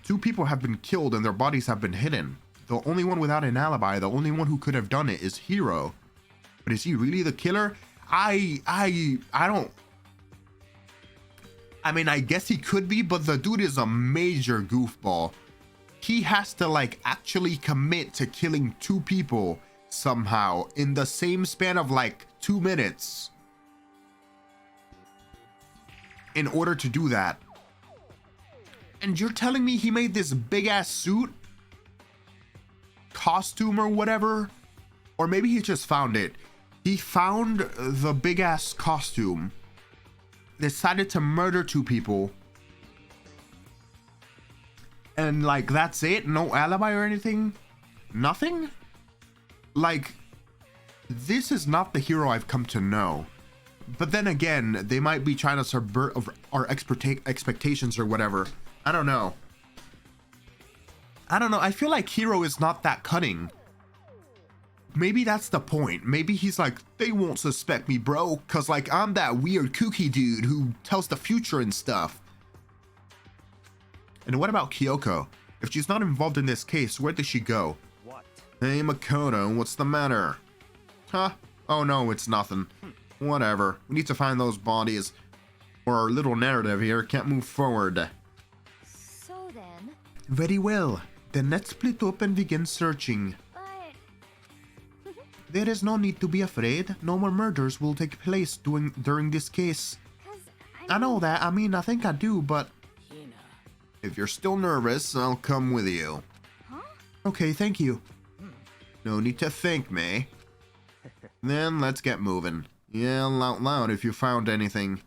A: 2 people have been killed and their bodies have been hidden. The only one without an alibi, the only one who could have done it is Hiro. But is he really the killer? I mean, I guess he could be, but the dude is a major goofball. He has to like actually commit to killing 2 people somehow in the same span of like 2 minutes in order to do that. And you're telling me he made this big ass suit, costume or whatever? Or maybe he just found it. He found the big ass costume, decided to murder 2 people, and like that's it? No alibi or anything? Nothing? Like, this is not the hero I've come to know. But then again, they might be trying to subvert our expectations or whatever. I don't know. I feel like Hiro is not that cunning. Maybe that's the point. Maybe he's like, they won't suspect me, bro, cause like I'm that weird kooky dude who tells the future and stuff. And what about Kyoko? If she's not involved in this case, where does she go?
D: what?
A: Hey Makoto, what's the matter? Huh? Oh no, it's nothing. Whatever. We need to find those bodies, or our little narrative here can't move forward.
B: So then,
A: Very well. Then let's split up and begin searching.
B: but
A: There is no need to be afraid. No more murders will take place during this case.
B: 'cause
A: I know that. I mean, I think I do, but
C: Hina.
A: if you're still nervous, I'll come with you.
B: Huh?
A: Okay, thank you. No need to thank me. Then let's get moving. Yell out loud if you found anything.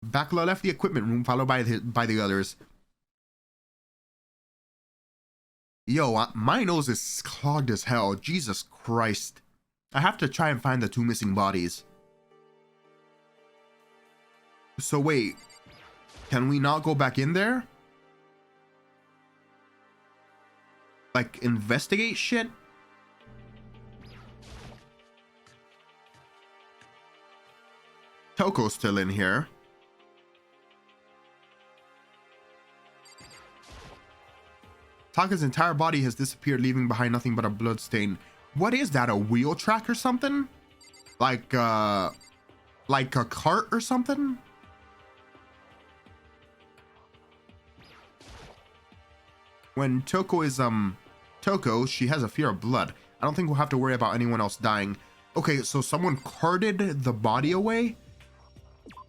A: Bakula left the equipment room, followed by the others. Yo, my nose is clogged as hell. Jesus Christ. I have to try and find the 2 missing bodies. So wait, can we not go back in there? Like, investigate shit? Toko's still in here. Taka's entire body has disappeared, leaving behind nothing but a blood stain. What is that, a wheel track or something? Like a cart or something? When Toko is, Toko, she has a fear of blood. I don't think we'll have to worry about anyone else dying. Okay, so someone carted the body away?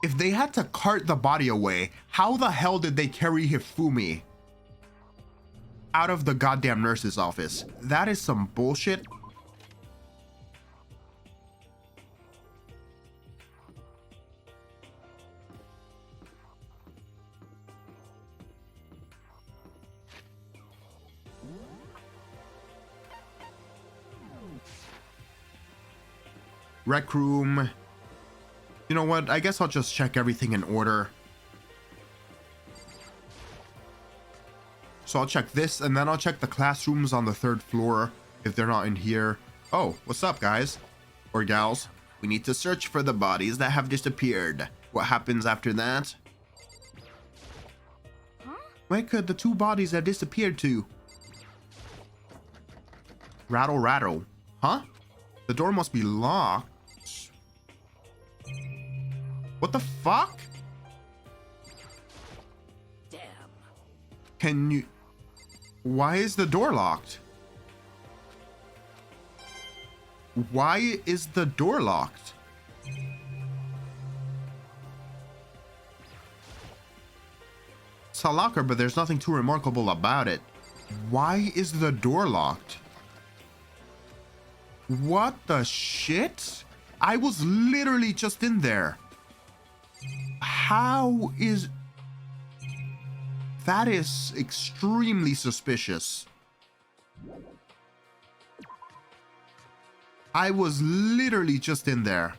A: If they had to cart the body away, how the hell did they carry Hifumi out of the goddamn nurse's office? That is some bullshit. Rec room. You know what? I guess I'll just check everything in order. So I'll check this, and then I'll check the classrooms on the 3rd floor if they're not in here. Oh, what's up, guys? Or gals? We need to search for the bodies that have disappeared. What happens after that?
B: Huh?
A: Where could the 2 bodies have disappeared to? Rattle, rattle. Huh? The door must be locked. What the fuck?
C: Damn.
A: Can you... Why is the door locked? Why is the door locked? It's a locker, but there's nothing too remarkable about it. Why is the door locked? What the shit? I was literally just in there. How is... That is extremely suspicious. I was literally just in there.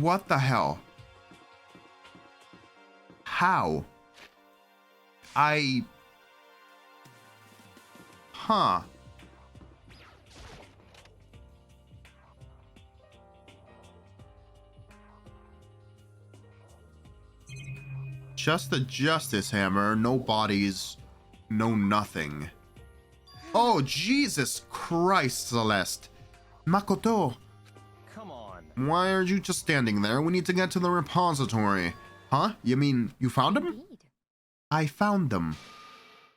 A: What the hell? How? Huh. Just the justice hammer, no bodies, no nothing. Oh, Jesus Christ, Celeste. Makoto,
D: Come on.
A: why are you just standing there? We need to get to the repository. Huh? You mean you found them?
B: Indeed.
A: I found them.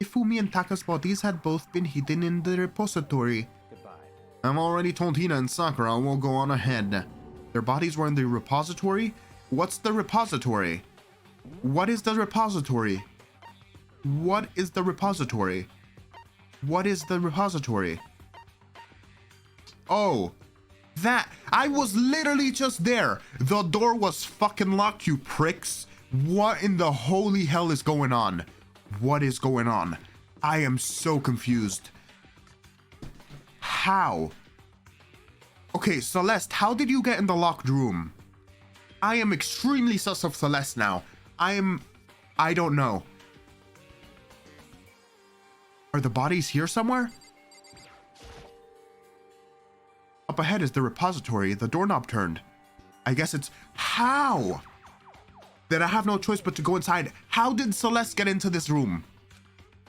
A: Ifumi and Taka's bodies had both been hidden in the repository.
D: Goodbye.
A: I've already told Hina and Sakura we'll go on ahead. Their bodies were in the repository? What's the repository? What is the repository? What is the repository? What is the repository? Oh, that. I was literally just there. The door was fucking locked, you pricks. What in the holy hell is going on? What is going on? I am so confused. How? Okay, Celeste, how did you get in the locked room? I am extremely sus of Celeste now. I don't know. Are the bodies here somewhere? Up ahead is the repository. The doorknob turned. I guess it's... How? Then I have no choice but to go inside. How did Celeste get into this room?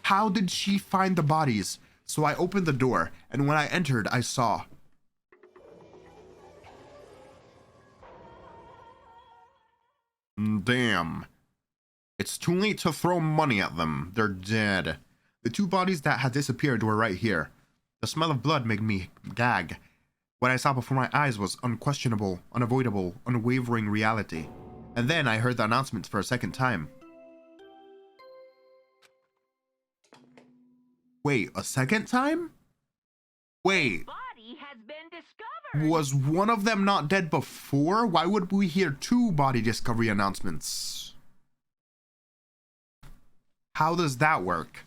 A: How did she find the bodies? So I opened the door, and when I entered, I saw... Damn. It's too late to throw money at them. They're dead. The two bodies that had disappeared were right here. The smell of blood made me gag. What I saw before my eyes was unquestionable, unavoidable, unwavering reality. And then I heard the announcements for a second time. Wait, a second time? Wait,
E: Body has been discovered.
A: was one of them not dead before? Why would we hear two body discovery announcements? How does that work?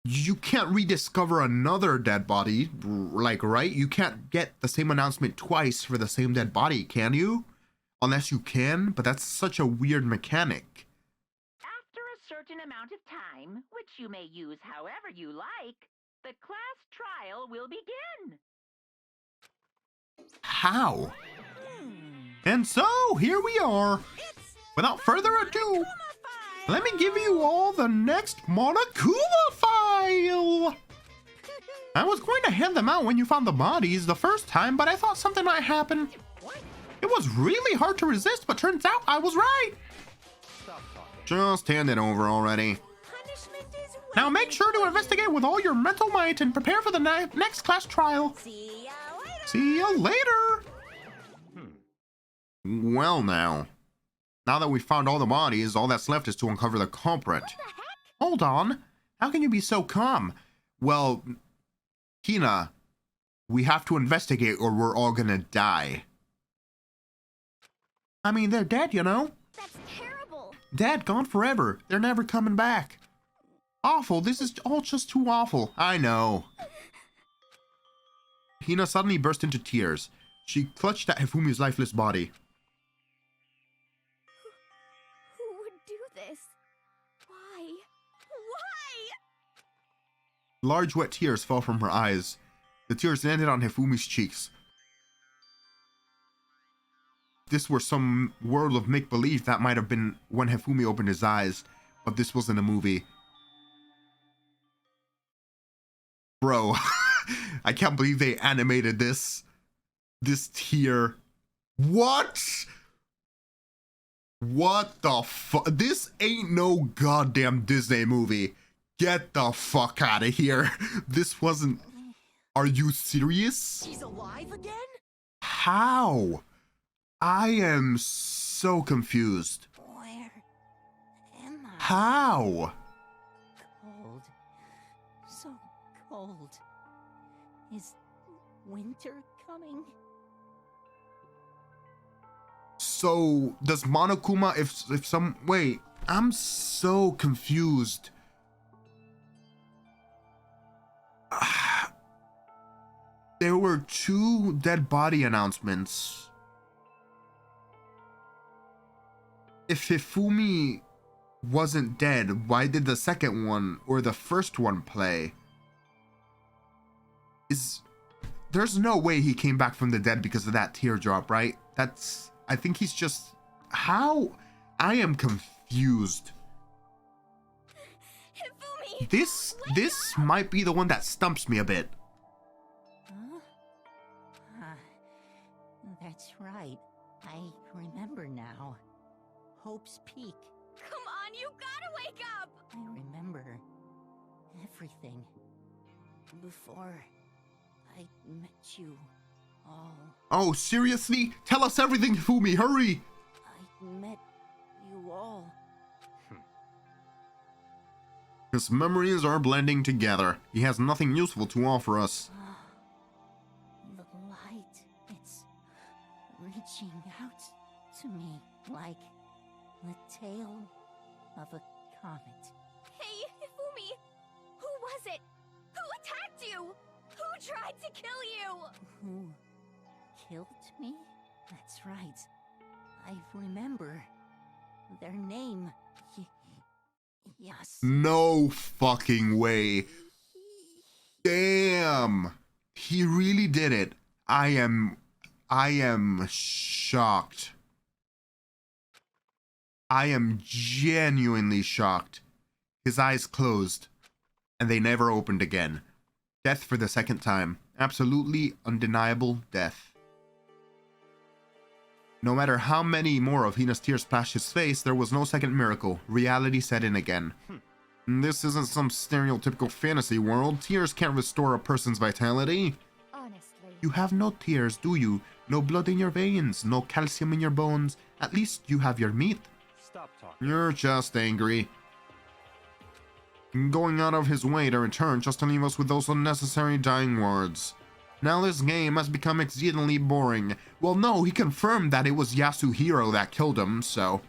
A: You can't rediscover another dead body, like, right? You can't get the same announcement twice for the same dead body, can you? Unless you can, but that's such a weird mechanic.
E: After a certain amount of time, which you may use however you like, the class trial will begin.
A: How? And so, here we are. Without further ado, let me give you all the next Monokuma file. I was going to hand them out when you found the bodies the first time, but I thought something might happen. It was really hard to resist, but turns out I was right.
D: Stop talking.
A: Just hand it over already.
B: Punishment is
A: Now make sure to investigate with all your mental might and prepare for the next class trial.
B: See ya later.
A: See you later. Well now that we've found all the bodies, all that's left is to uncover the culprit. Hold on. How can you be so calm? Well, Hina, we have to investigate or we're all gonna die. I mean, they're dead, you know?
B: That's terrible.
A: Dead, gone forever. They're never coming back. Awful. This is all just too awful. I know. Hina suddenly burst into tears. She clutched at Hifumi's lifeless body.
B: Who would do this? Why? Why?
A: Large wet tears fell from her eyes. The tears landed on Hifumi's cheeks. If this were some world of make-believe, that might have been when Hifumi opened his eyes, but this wasn't a movie. Bro, I can't believe they animated this. This tear. What? What the fuck? This ain't no goddamn Disney movie. Get the fuck out of here. This wasn't... Are you serious?
C: She's alive again?
A: How? I am so confused.
B: Where am I?
A: How?
B: Cold. So cold. Is
C: winter coming?
A: So does Monokuma, if some, wait, I'm so confused. There were 2 dead body announcements. If Hifumi wasn't dead, why did the second one or the first one play? There's no way he came back from the dead because of that teardrop, right? I think he's just, how? I am confused.
B: Hifumi!
A: This might be the one that stumps me a bit.
C: Huh? That's right. I remember now. Hope's Peak.
B: Come on, you gotta wake up!
C: I remember everything. Before I met you all.
A: Oh, seriously? Tell us everything, Hifumi, hurry!
C: I met you all.
A: His memories are blending together. He has nothing useful to offer us.
C: The light, it's reaching out to me like the tail of a comet.
B: Hey, Hifumi! Who was it? Who attacked you? Who tried to kill you?
C: Who killed me? That's right. I remember their name. Yes.
A: No fucking way. Damn. He really did it. I am shocked. I am genuinely shocked. His eyes closed, and they never opened again. Death for the second time. Absolutely undeniable death. No matter how many more of Hina's tears splashed his face, there was no second miracle. Reality set in again. This isn't some stereotypical fantasy world. Tears can't restore a person's vitality.
B: Honestly.
A: You have no tears, do you? No blood in your veins, no calcium in your bones. At least you have your meat.
D: Stop talking.
A: You're just angry. Going out of his way to return just to leave us with those unnecessary dying words. Now this game has become exceedingly boring. Well, no, he confirmed that it was Yasuhiro that killed him, so...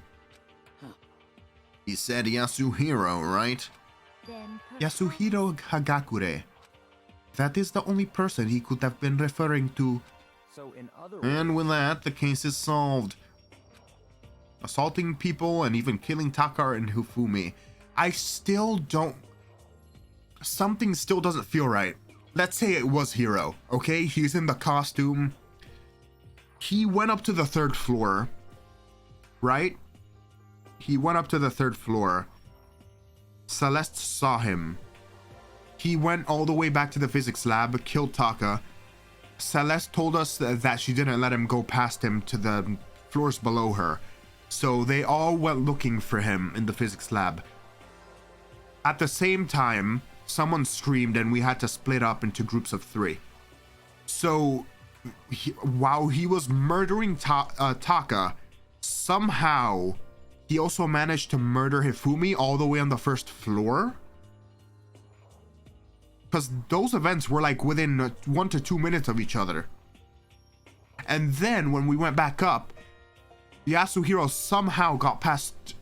A: He said Yasuhiro, right?
B: Then
A: Yasuhiro Hagakure. That is the only person he could have been referring to.
D: So in other words,
A: And with that, the case is solved. Assaulting people and even killing Taka and Hifumi. I still don't... Something still doesn't feel right. Let's say it was Hiro, okay? He's in the costume. He went up to the 3rd floor, right? He went up to the 3rd floor. Celeste saw him. He went all the way back to the physics lab, killed Taka. Celeste told us that she didn't let him go past him to the floors below her. So they all went looking for him in the physics lab. At the same time, someone screamed and we had to split up into groups of 3. So while he was murdering Taka, somehow he also managed to murder Hifumi all the way on the 1st floor. Because those events were like within 1 to 2 minutes of each other. And then when we went back up, Yasuhiro somehow got past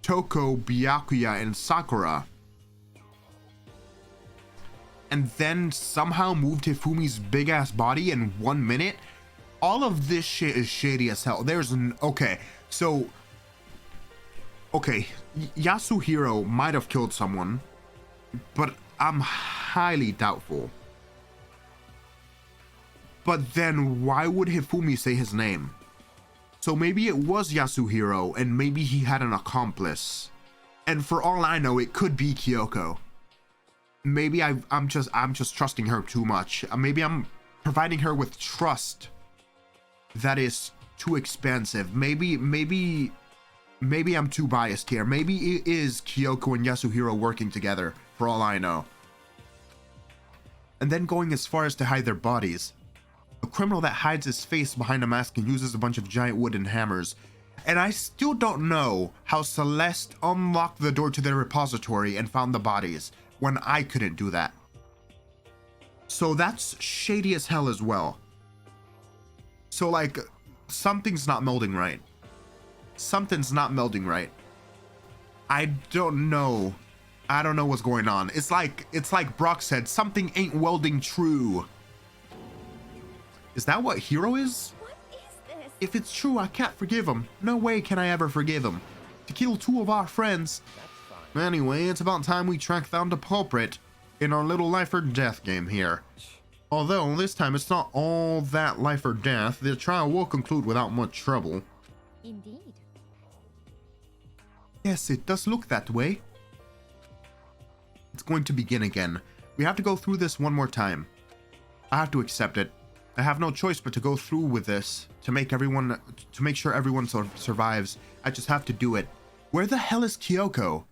A: Toko, Byakuya, and Sakura. And then somehow moved Hifumi's big ass body in 1 minute. All of this shit is shady as hell. Okay, Yasuhiro might have killed someone, but I'm highly doubtful. But then why would Hifumi say his name? So maybe it was Yasuhiro and maybe he had an accomplice. And for all I know, it could be Kyoko. Maybe I'm just trusting her too much. Maybe I'm providing her with trust that is too expensive. Maybe I'm too biased here. Maybe it is Kyoko and Yasuhiro working together, for all I know. And then going as far as to hide their bodies. A criminal that hides his face behind a mask and uses a bunch of giant wooden hammers. And I still don't know how Celeste unlocked the door to their repository and found the bodies when I couldn't do that. So that's shady as hell as well. So like, something's not melding right. Something's not melding right. I don't know. I don't know what's going on. It's like Brock said, something ain't welding true. Is that what Hero is?
B: What is this?
A: If it's true, I can't forgive him. No way can I ever forgive him. To kill two of our friends.
D: That's fine.
A: Anyway, it's about time we track down the culprit in our little life or death game here. Although, this time it's not all that life or death. The trial will conclude without much trouble.
B: Indeed.
A: Yes, it does look that way. It's going to begin again. We have to go through this one more time. I have to accept it. I have no choice but to go through with this to make sure everyone survives. I just have to do it. Where the hell is Kyoko?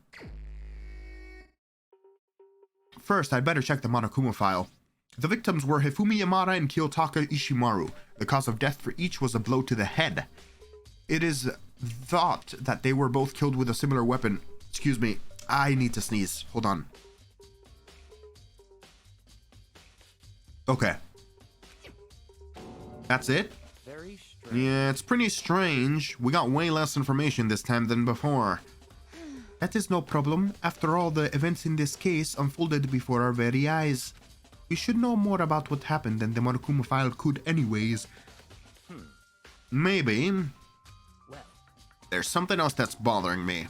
A: First, I'd better check the Monokuma file. The victims were Hifumi Yamada and Kiyotaka Ishimaru. The cause of death for each was a blow to the head. It is thought that they were both killed with a similar weapon. Excuse me, I need to sneeze. Hold on. Okay. That's it?
D: Very strange.
A: Yeah, it's pretty strange. We got way less information this time than before. That is no problem. After all, the events in this case unfolded before our very eyes. We should know more about what happened than the Monokuma file could anyways. Maybe.
D: Well,
A: There's something else that's bothering me.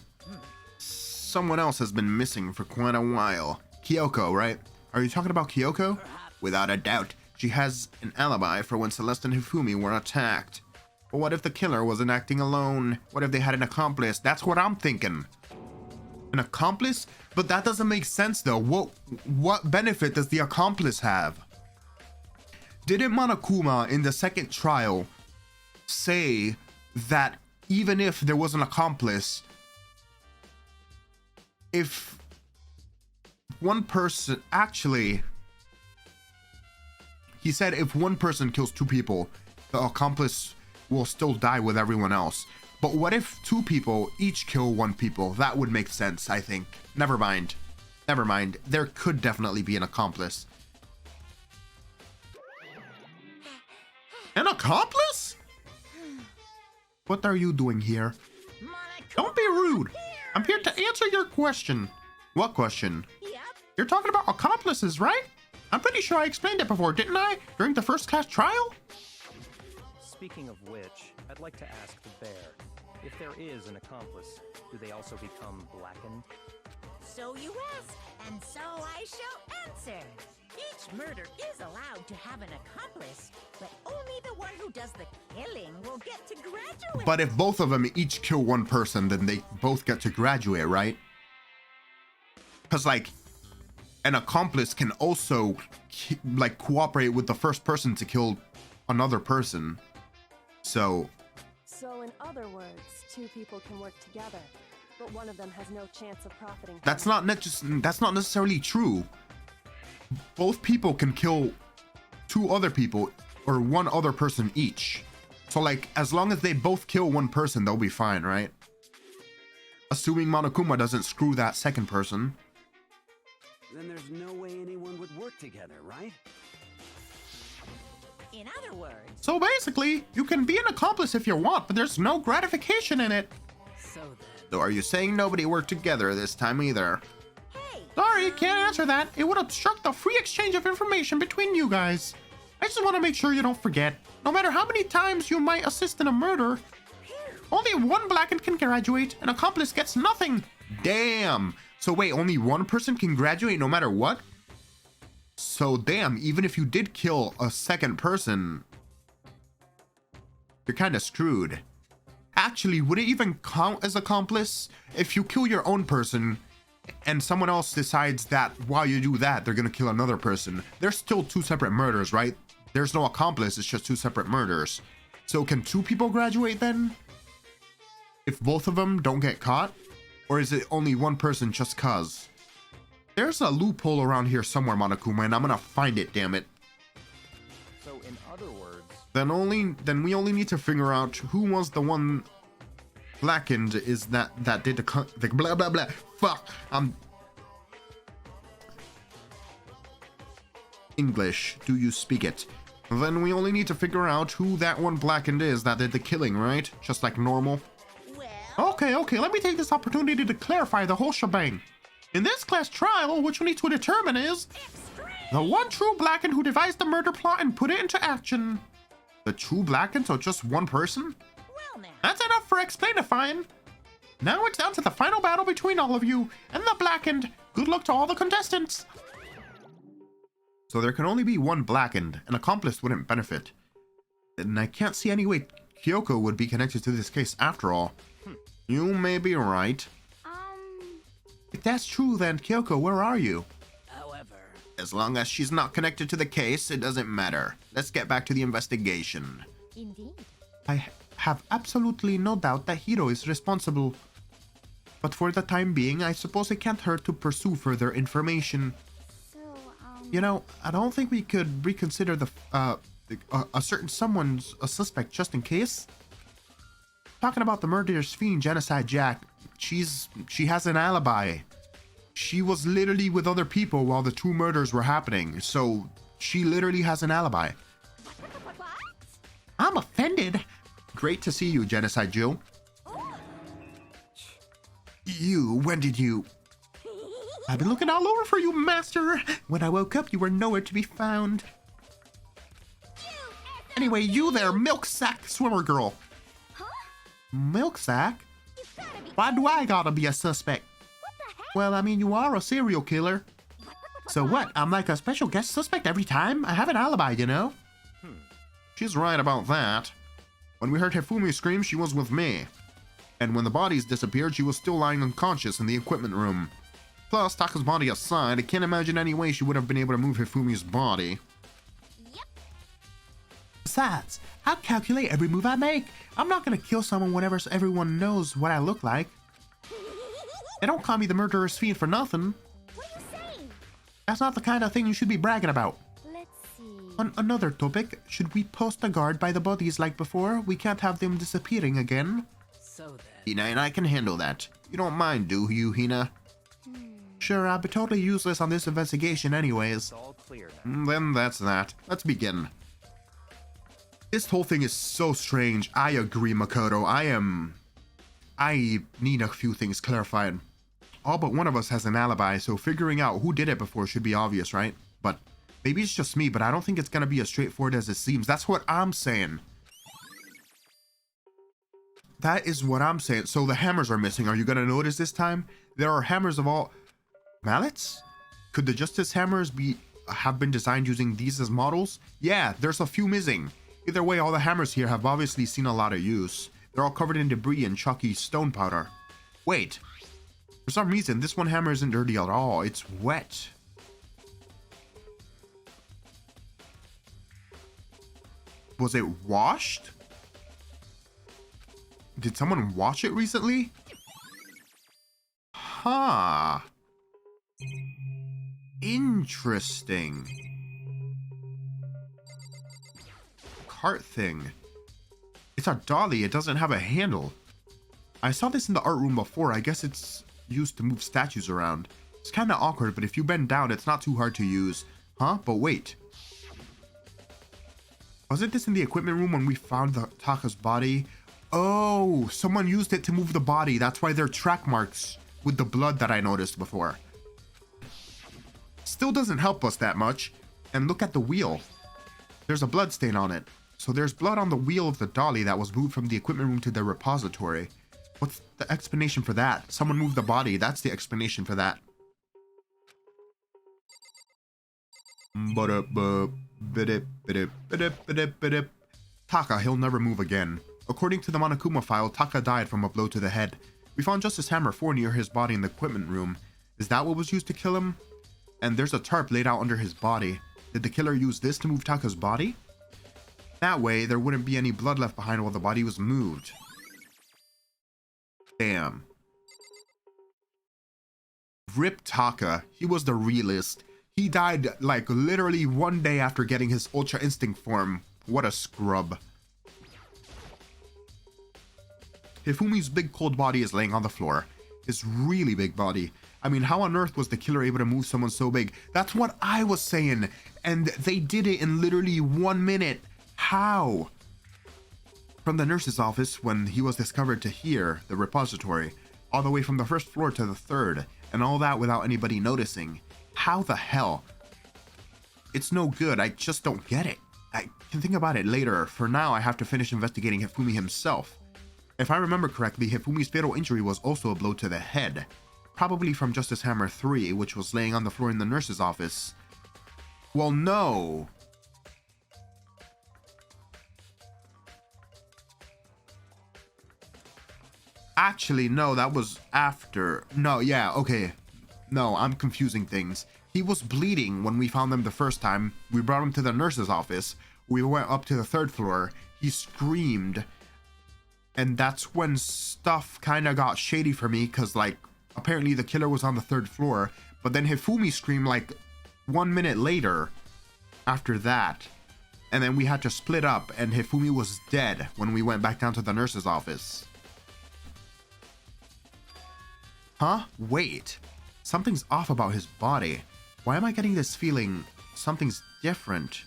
A: Someone else has been missing for quite a while. Kyoko, right? Are you talking about Kyoko? Without a doubt, she has an alibi for when Celeste and Hifumi were attacked. But what if the killer wasn't acting alone? What if they had an accomplice? That's what I'm thinking. An accomplice? But that doesn't make sense though. What benefit does the accomplice have? Didn't Monokuma in the second trial say that even if there was an accomplice, if one person actually, he said if one person kills two people, the accomplice will still die with everyone else. But what if two people each kill one people? That would make sense, I think. Never mind. Never mind. There could definitely be an accomplice. An accomplice? What are you doing here? Don't be rude. I'm here to answer your question. What question?
B: Yep.
A: You're talking about accomplices, right? I'm pretty sure I explained it before, didn't I? During the first class trial?
D: speaking of which, I'd like to ask the bear, if there is an accomplice, do they also become blackened?
F: So you ask, and so I shall answer. Each murder is allowed to have an accomplice, but only the one who does the killing will get to graduate.
A: But if both of them each kill one person, then they both get to graduate, right? Because, like, an accomplice can also, like, cooperate with the first person to kill another person. So
G: in other words, two people can work together, but one of them has no chance of profiting.
A: that's not necessarily true. Both people can kill two other people or one other person each. So, like, as long as they both kill one person, they'll be fine, right? Assuming Monokuma doesn't screw that second person.
H: Then there's no way anyone would work together, right?
F: In other words,
A: So basically, you can be an accomplice if you want, but there's no gratification in it.
F: so then.
A: So are you saying nobody worked together this time either?
F: Hey!
A: Sorry, can't answer that. It would obstruct the free exchange of information between you guys. I just want to make sure you don't forget. No matter how many times you might assist in a murder, only one blackened can graduate. An accomplice gets nothing. Damn. So wait, only one person can graduate no matter what? So damn, even if you did kill a second person, you're kind of screwed. Actually, would it even count as accomplice? If you kill your own person and someone else decides that while you do that, they're gonna kill another person, there's still two separate murders, right? There's no accomplice, it's just two separate murders. So can two people graduate then? If both of them don't get caught? Or is it only one person just cuz? There's a loophole around here somewhere, Monokuma, and I'm gonna find it, damn it.
D: So in other words,
A: Then we only need to figure out who was the one blackened is that did the blah blah blah. Fuck. English. Do you speak it? Then we only need to figure out who that one blackened is that did the killing, right? Just like normal.
F: Well,
A: Okay, let me take this opportunity to clarify the whole shebang. In this class trial, what you need to determine is the one true blackened who devised the murder plot and put it into action. The true blackened, so just one person?
F: well now.
A: That's enough for explainifying. Now it's down to the final battle between all of you and the blackened. Good luck to all the contestants. So there can only be one blackened. An accomplice wouldn't benefit. And I can't see any way Kyoko would be connected to this case after all. You may be right. If that's true, then Kyoko, where are you?
F: However,
A: As long as she's not connected to the case, it doesn't matter. Let's get back to the investigation.
B: Indeed.
A: I have absolutely no doubt that Hiro is responsible. But for the time being, I suppose it can't hurt to pursue further information.
B: So,
A: You know, I don't think we could reconsider a certain someone's a suspect just in case. Talking about the murderous fiend Genocide Jack, she has an alibi. She was literally with other people while the two murders were happening, so she literally has an alibi.
B: what?
A: I'm offended. Great to see you, Genocide Jill. When did you? I've been looking all over for you, Master. When I woke up, you were nowhere to be found. Anyway, you there, milk sack swimmer girl.
B: Huh?
A: Milk sack?
B: You gotta be.
A: Why do I gotta be a suspect?
B: What the heck?
A: Well, I mean, you are a serial killer. So what? I'm like a special guest suspect every time? I have an alibi, you know? She's right about that. When we heard Hifumi scream, she was with me. And when the bodies disappeared, she was still lying unconscious in the equipment room. Plus, Taka's body aside, I can't imagine any way she would have been able to move Hifumi's body.
B: Yep.
A: Besides, I'll calculate every move I make. I'm not gonna kill someone whenever everyone knows what I look like. They don't call me the murderous fiend for nothing.
B: What are you saying?
A: That's not the kind of thing you should be bragging about.
B: Let's see.
A: On another topic, should we post a guard by the bodies like before? We can't have them disappearing again.
F: so then.
A: Hina and I can handle that. You don't mind, do you, Hina? Sure, I'll be totally useless on this investigation anyways.
D: It's all clear now.
A: Then that's that. Let's begin. This whole thing is so strange. I agree, Makoto. I need a few things clarified. All but one of us has an alibi, so figuring out who did it before should be obvious, right? But maybe it's just me, but I don't think it's gonna be as straightforward as it seems. That's what I'm saying. That is what I'm saying. So the hammers are missing. Are you gonna notice this time? There are hammers of all... Mallets? Could the Justice hammers have been designed using these as models? Yeah, there's a few missing. Either way, all the hammers here have obviously seen a lot of use. They're all covered in debris and chalky stone powder. Wait. For some reason, this one hammer isn't dirty at all. It's wet. Was it washed? Did someone wash it recently? Huh. Interesting. Cart thing. It's a dolly. It doesn't have a handle. I saw this in the art room before. I guess it's used to move statues around. It's kind of awkward, but if you bend down, it's not too hard to use. Huh? But wait. Wasn't this in the equipment room when we found Taka's body? Oh, someone used it to move the body. That's why there are track marks with the blood that I noticed before. Still doesn't help us that much. And look at the wheel. There's a blood stain on it. So there's blood on the wheel of the dolly that was moved from the equipment room to the repository. What's the explanation for that? Someone moved the body. That's the explanation for that. Taka, he'll never move again. According to the Monokuma file, Taka died from a blow to the head. We found Justice Hammer 4 near his body in the equipment room. Is that what was used to kill him? And there's a tarp laid out under his body. Did the killer use this to move Taka's body? That way, there wouldn't be any blood left behind while the body was moved. Damn. Rip Taka. He was the realist. He died like literally one day after getting his Ultra Instinct form. What a scrub. Hifumi's big cold body is laying on the floor. His really big body. I mean, how on earth was the killer able to move someone so big? That's what I was saying. and they did it in literally 1 minute. How? From the nurse's office when he was discovered to here, the repository, all the way from the first floor to the third, and all that without anybody noticing. How the hell? It's no good. I just don't get it. I can think about it later. For now, I have to finish investigating Hifumi himself. If I remember correctly, Hifumi's fatal injury was also a blow to the head. Probably from Justice Hammer 3, which was laying on the floor in the nurse's office. Well, no. Actually, no, that was after. No, yeah, okay. No, I'm confusing things. He was bleeding when we found him the first time. We brought him to the nurse's office. We went up to the third floor. He screamed. And that's when stuff kind of got shady for me, because, like, apparently the killer was on the third floor. But then Hifumi screamed, like, 1 minute later after that. And then we had to split up, and Hifumi was dead when we went back down to the nurse's office. Huh? Wait. Something's off about his body. Why am I getting this feeling something's different?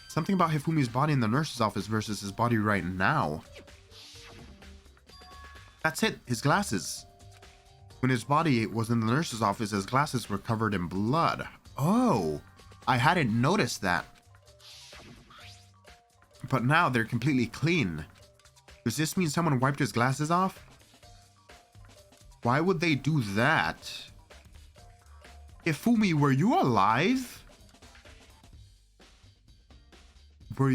A: Something about Hifumi's body in the nurse's office versus his body right now. That's it, his glasses. When his body was in the nurse's office, his glasses were covered in blood. Oh, I hadn't noticed that. But now they're completely clean. Does this mean someone wiped his glasses off? Why would they do that? Hifumi, were you alive? Were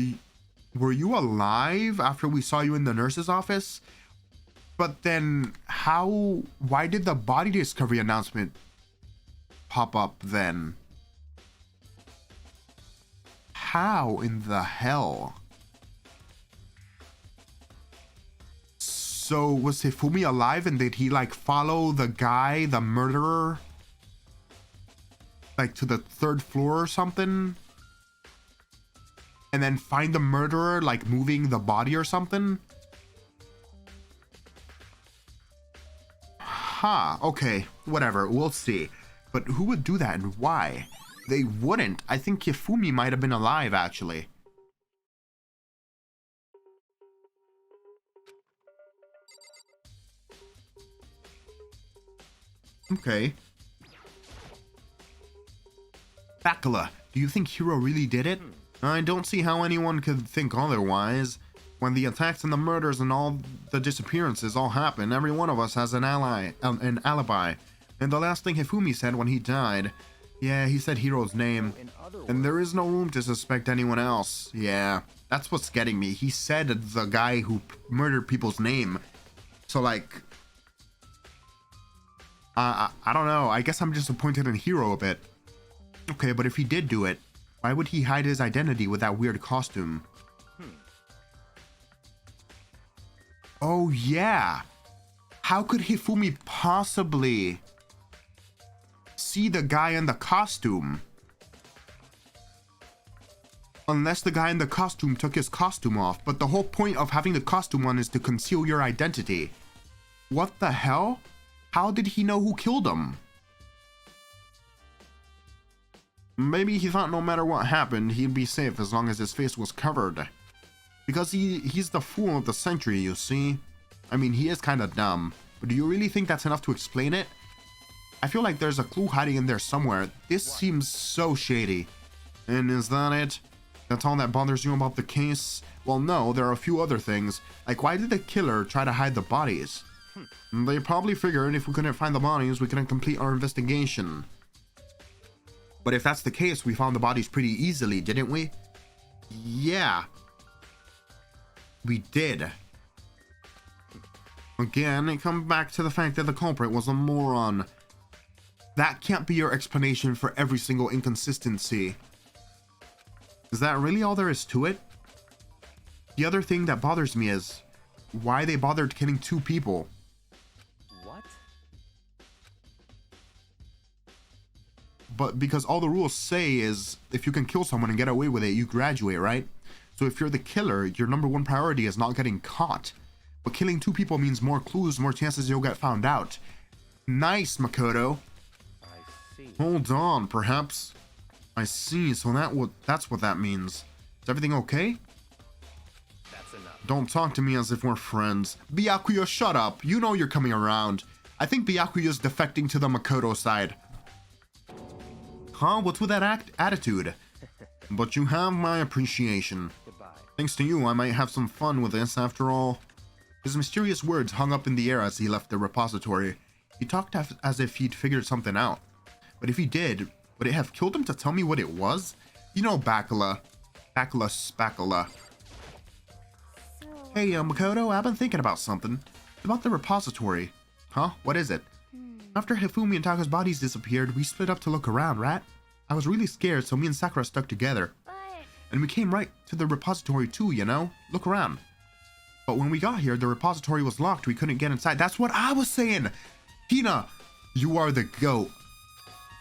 A: you alive after we saw you in the nurse's office? But then why did the body discovery announcement pop up then? How in the hell? So was Hifumi alive, and did he like follow the guy, the murderer, like to the third floor or something? And then find the murderer like moving the body or something? Huh, okay, whatever, we'll see. But who would do that and why? They wouldn't. I think Hifumi might have been alive, actually. Okay. Bakula, do you think Hiro really did it? I don't see how anyone could think otherwise. When the attacks and the murders and all the disappearances all happen, every one of us has an alibi. And the last thing Hifumi said when he died, yeah, he said Hiro's name. And there is no room to suspect anyone else. Yeah, that's what's getting me. He said the guy who murdered people's name. So like, I don't know. I guess I'm disappointed in Hiro a bit. Okay, but if he did do it, why would he hide his identity with that weird costume? Oh yeah. How could Hifumi possibly see the guy in the costume? Unless the guy in the costume took his costume off, but the whole point of having the costume on is to conceal your identity. What the hell? How did he know who killed him? Maybe he thought no matter what happened, he'd be safe as long as his face was covered. Because he's the fool of the century, you see. I mean, he is kind of dumb, but do you really think that's enough to explain it? I feel like there's a clue hiding in there somewhere. This seems so shady. And is that it? That's all that bothers you about the case? Well, no, there are a few other things. Like, why did the killer try to hide the bodies? They probably figured if we couldn't find the bodies, we couldn't complete our investigation. But if that's the case, we found the bodies pretty easily, didn't we? Yeah. We did. Again, it comes back to the fact that the culprit was a moron. That can't be your explanation for every single inconsistency. Is that really all there is to it? The other thing that bothers me is why they bothered killing 2 people.
D: What?
A: But because all the rules say is if you can kill someone and get away with it, you graduate, right? So if you're the killer, your #1 priority is not getting caught. But killing 2 people means more clues, more chances you'll get found out. Nice, Makoto.
D: I see.
A: Hold on, perhaps. I see, so that's what that means. Is everything okay?
D: That's enough.
A: Don't talk to me as if we're friends. Byakuya, shut up. You know you're coming around. I think Byakuya's defecting to the Makoto side. Huh? What's with that attitude? But you have my appreciation.
D: Goodbye.
A: Thanks to you, I might have some fun with this after all. His mysterious words hung up in the air as he left the repository. He talked as if he'd figured something out. But if he did, would it have killed him to tell me what it was? You know, Bacula. Bacula Spacula.
G: So,
A: Hey, Makoto, I've been thinking about something. About the repository. Huh? What is it? After Hifumi and Taka's bodies disappeared, we split up to look around, right? I was really scared, so me and Sakura stuck together.
B: But
A: And we came right to the repository too, you know? Look around. But when we got here, the repository was locked. We couldn't get inside. That's what I was saying! Hina, you are the GOAT.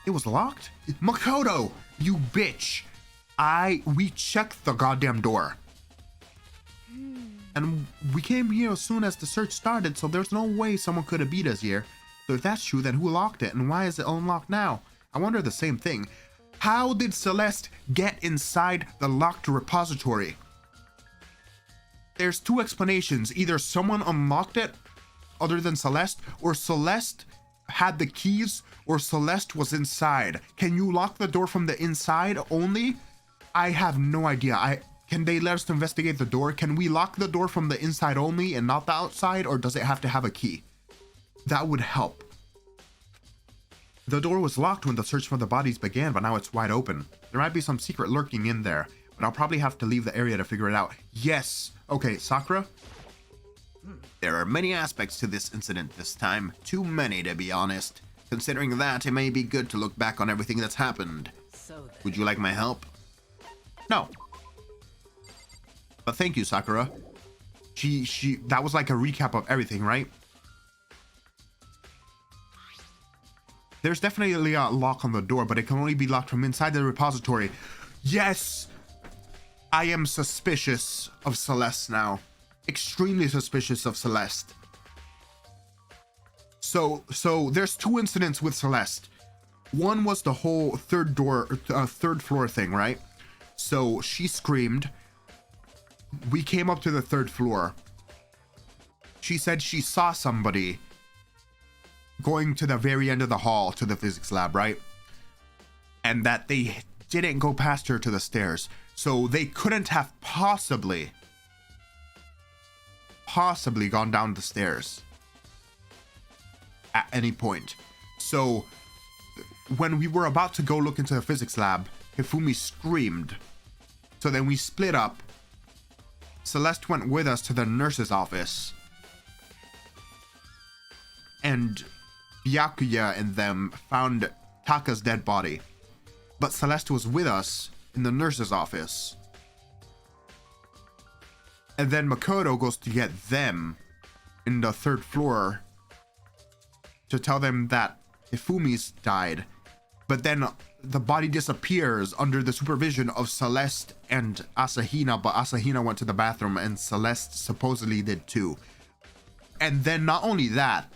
A: It was locked? Makoto, you bitch! We checked the goddamn door. And we came here as soon as the search started, so there's no way someone could have beat us here. So if that's true, then who locked it, and why is it unlocked now? I wonder the same thing. How did Celeste get inside the locked repository? There's two explanations. Either someone unlocked it, other than Celeste, or Celeste had the keys, or Celeste was inside. Can you lock the door from the inside only? I have no idea. Can they let us investigate the door? Can we lock the door from the inside only and not the outside, or does it have to have a key? That would help. The door was locked when the search for the bodies began, but now it's wide open. There might be some secret lurking in there, but I'll probably have to leave the area to figure it out. Yes! Okay, Sakura? There are many aspects to this incident this time. Too many, to be honest. Considering that, it may be good to look back on everything that's happened. Would you like my help? No. But thank you, Sakura. That was like a recap of everything, right? There's definitely a lock on the door, but it can only be locked from inside the repository. Yes! I am suspicious of Celeste now. Extremely suspicious of Celeste. So there's two incidents with Celeste. One was the whole third floor thing, right? So she screamed. We came up to the third floor. She said she saw somebody going to the very end of the hall to the physics lab, right? And that they didn't go past her to the stairs. So they couldn't have possibly gone down the stairs at any point. So when we were about to go look into the physics lab, Hifumi screamed. So then we split up. Celeste went with us to the nurse's office. And Byakuya and them found Taka's dead body. But Celeste was with us in the nurse's office. And then Makoto goes to get them in the third floor to tell them that Hifumi's died. But then the body disappears under the supervision of Celeste and Asahina, but Asahina went to the bathroom and Celeste supposedly did too. And then not only that,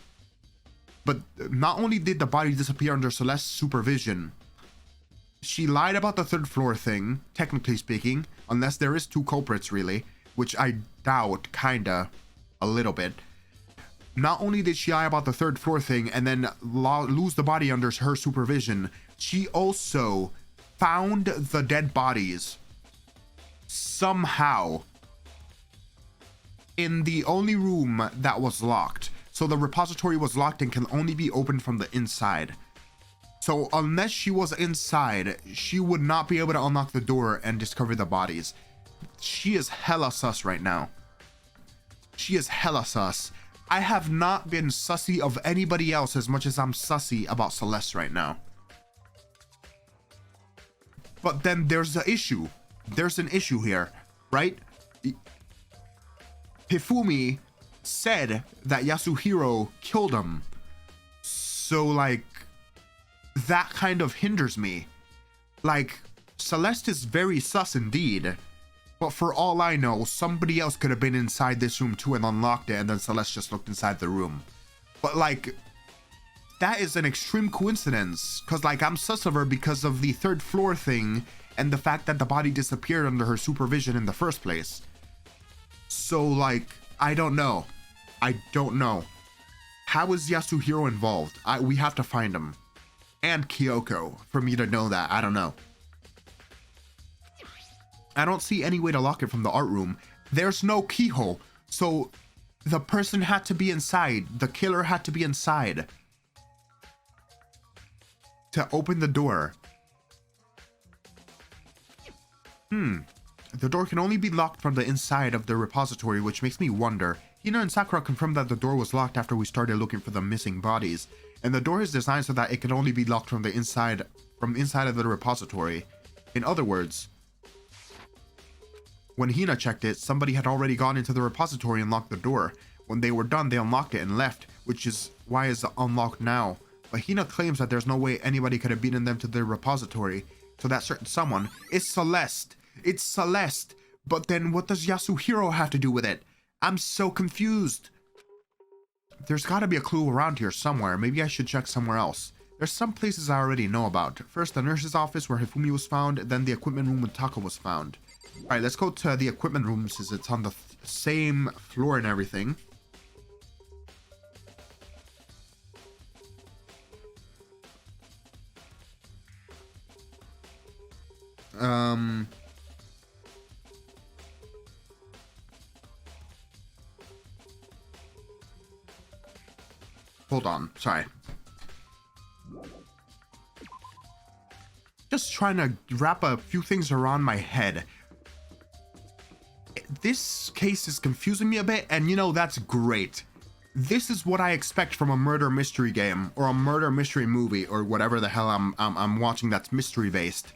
A: but not only did the body disappear under Celeste's supervision, she lied about the third floor thing, technically speaking, unless there is two culprits really, which I doubt kinda a little bit. Not only did she lie about the third floor thing and then lose the body under her supervision, she also found the dead bodies somehow in the only room that was locked. So the repository was locked and can only be opened from the inside. So unless she was inside, she would not be able to unlock the door and discover the bodies. She is hella sus right now. She is hella sus. I have not been sussy of anybody else as much as I'm sussy about Celeste right now. But then there's the issue. There's an issue here, right? Hifumi said that Yasuhiro killed him. So like, that kind of hinders me. Like, Celeste is very sus indeed. But for all I know, somebody else could have been inside this room too and unlocked it, and then Celeste just looked inside the room. But like, that is an extreme coincidence. Because, like, I'm sus of her because of the third floor thing and the fact that the body disappeared under her supervision in the first place. So, like, I don't know. I don't know. How is Yasuhiro involved? We have to find him. And Kyoko, for me to know that. I don't know. I don't see any way to lock it from the art room. There's no keyhole. So the person had to be inside. The killer had to be inside to open the door. The door can only be locked from the inside of the repository, which makes me wonder. Hina and Sakura confirmed that the door was locked after we started looking for the missing bodies, and the door is designed so that it can only be locked from the inside of the repository. In other words, when Hina checked it, somebody had already gone into the repository and locked the door. When they were done, they unlocked it and left, which is why it's unlocked now. But Hina claims that there's no way anybody could have beaten them to the repository, so that certain someone is Celeste. It's Celeste. But then what does Yasuhiro have to do with it? I'm so confused. There's got to be a clue around here somewhere. Maybe I should check somewhere else. There's some places I already know about. First, the nurse's office where Hifumi was found, then the equipment room when Taka was found. Alright, let's go to the equipment room since it's on the same floor and everything. Hold on, sorry. Just trying to wrap a few things around my head. This case is confusing me a bit, and you know, that's great. This is what I expect from a murder mystery game, or a murder mystery movie, or whatever the hell I'm watching that's mystery based.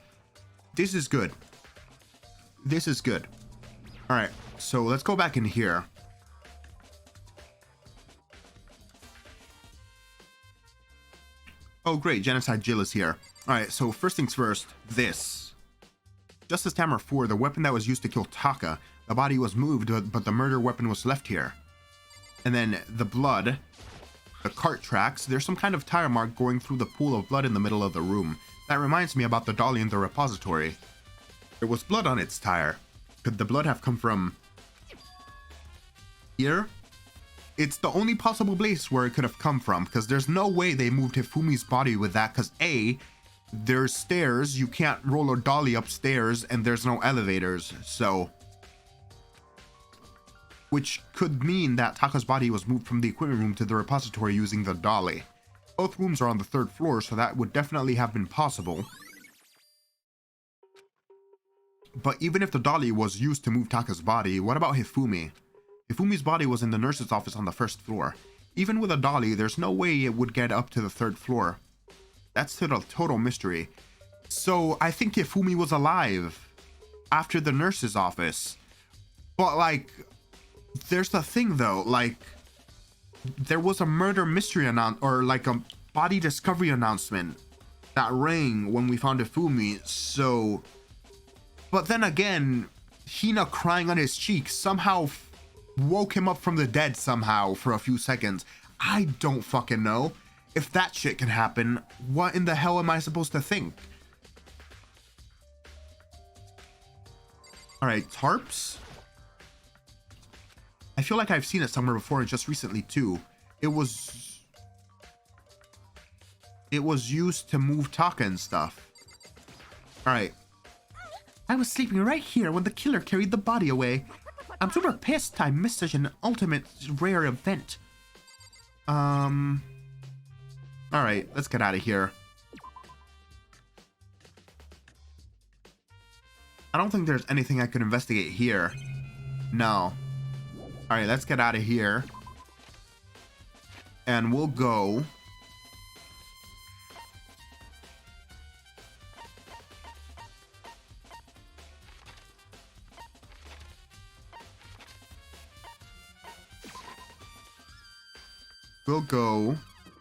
A: This is good. This is good. Alright, so let's go back in here. Oh great, Genocide Jill is here. Alright, so first things first, this. Justice Hammer 4, the weapon that was used to kill Taka. The body was moved, but the murder weapon was left here. And then the blood, the cart tracks, there's some kind of tire mark going through the pool of blood in the middle of the room. That reminds me about the dolly in the repository. There was blood on its tire. Could the blood have come from here? It's the only possible place where it could have come from, because there's no way they moved Hifumi's body with that, because A, there's stairs, you can't roll a dolly upstairs, and there's no elevators, so... Which could mean that Taka's body was moved from the equipment room to the repository using the dolly. Both rooms are on the 3rd floor, so that would definitely have been possible. But even if the dolly was used to move Taka's body, what about Hifumi? Hifumi's body was in the nurse's office on the 1st floor. Even with a dolly, there's no way it would get up to the 3rd floor. That's a total mystery. So I think Hifumi was alive after the nurse's office. But like, there's the thing though, like, there was a murder mystery or like a body discovery announcement that rang when we found Hifumi, so... But then again, Hina crying on his cheek somehow woke him up from the dead somehow for a few seconds. I don't fucking know. If that shit can happen, what in the hell am I supposed to think? Alright, tarps? I feel like I've seen it somewhere before and just recently too. It was used to move Taka and stuff. Alright. I was sleeping right here when the killer carried the body away. I'm super pissed I missed such an ultimate rare event. Alright, let's get out of here. I don't think there's anything I could investigate here. No. Alright, let's get out of here. And we'll go... We'll go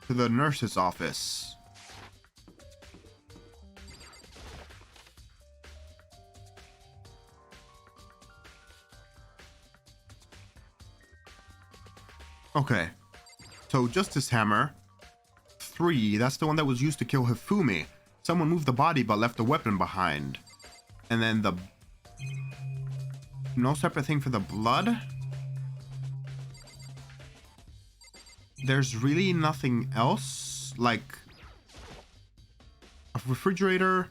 A: to the nurse's office. Okay. So Justice Hammer, 3, that's the one that was used to kill Hifumi. Someone moved the body but left the weapon behind. And then the... no separate thing for the blood? There's really nothing else? Like... a refrigerator?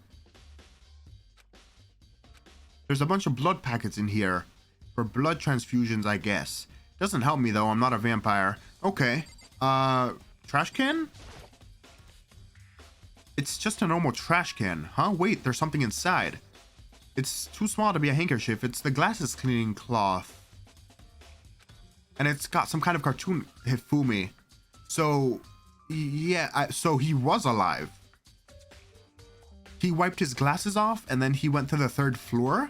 A: There's a bunch of blood packets in here. For blood transfusions, I guess. Doesn't help me though, I'm not a vampire. Okay. Trash can? It's just a normal trash can. Huh? Wait, there's something inside. It's too small to be a handkerchief. It's the glasses cleaning cloth. And it's got some kind of cartoon Hifumi. So, yeah, so he was alive. He wiped his glasses off and then he went to the 3rd floor?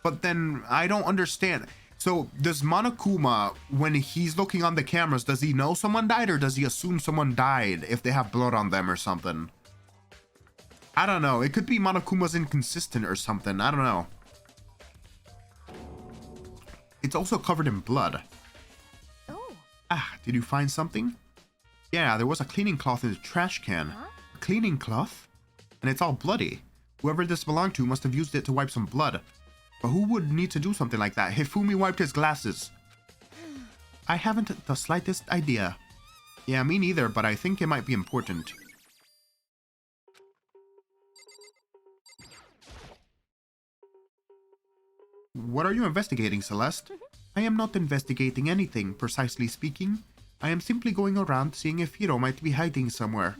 A: But then I don't understand. So does Monokuma, when he's looking on the cameras, does he know someone died or does he assume someone died if they have blood on them or something? I don't know. It could be Monokuma's inconsistent or something. I don't know. It's also covered in blood.
B: Oh.
A: Ah, did you find something? Yeah, there was a cleaning cloth in the trash can.
B: Huh?
A: A cleaning cloth? And it's all bloody. Whoever this belonged to must have used it to wipe some blood. But who would need to do something like that? Hifumi wiped his glasses. I haven't the slightest idea. Yeah, me neither, but I think it might be important. What are you investigating, Celeste? I am not investigating anything, precisely speaking. I am simply going around seeing if Hiro might be hiding somewhere.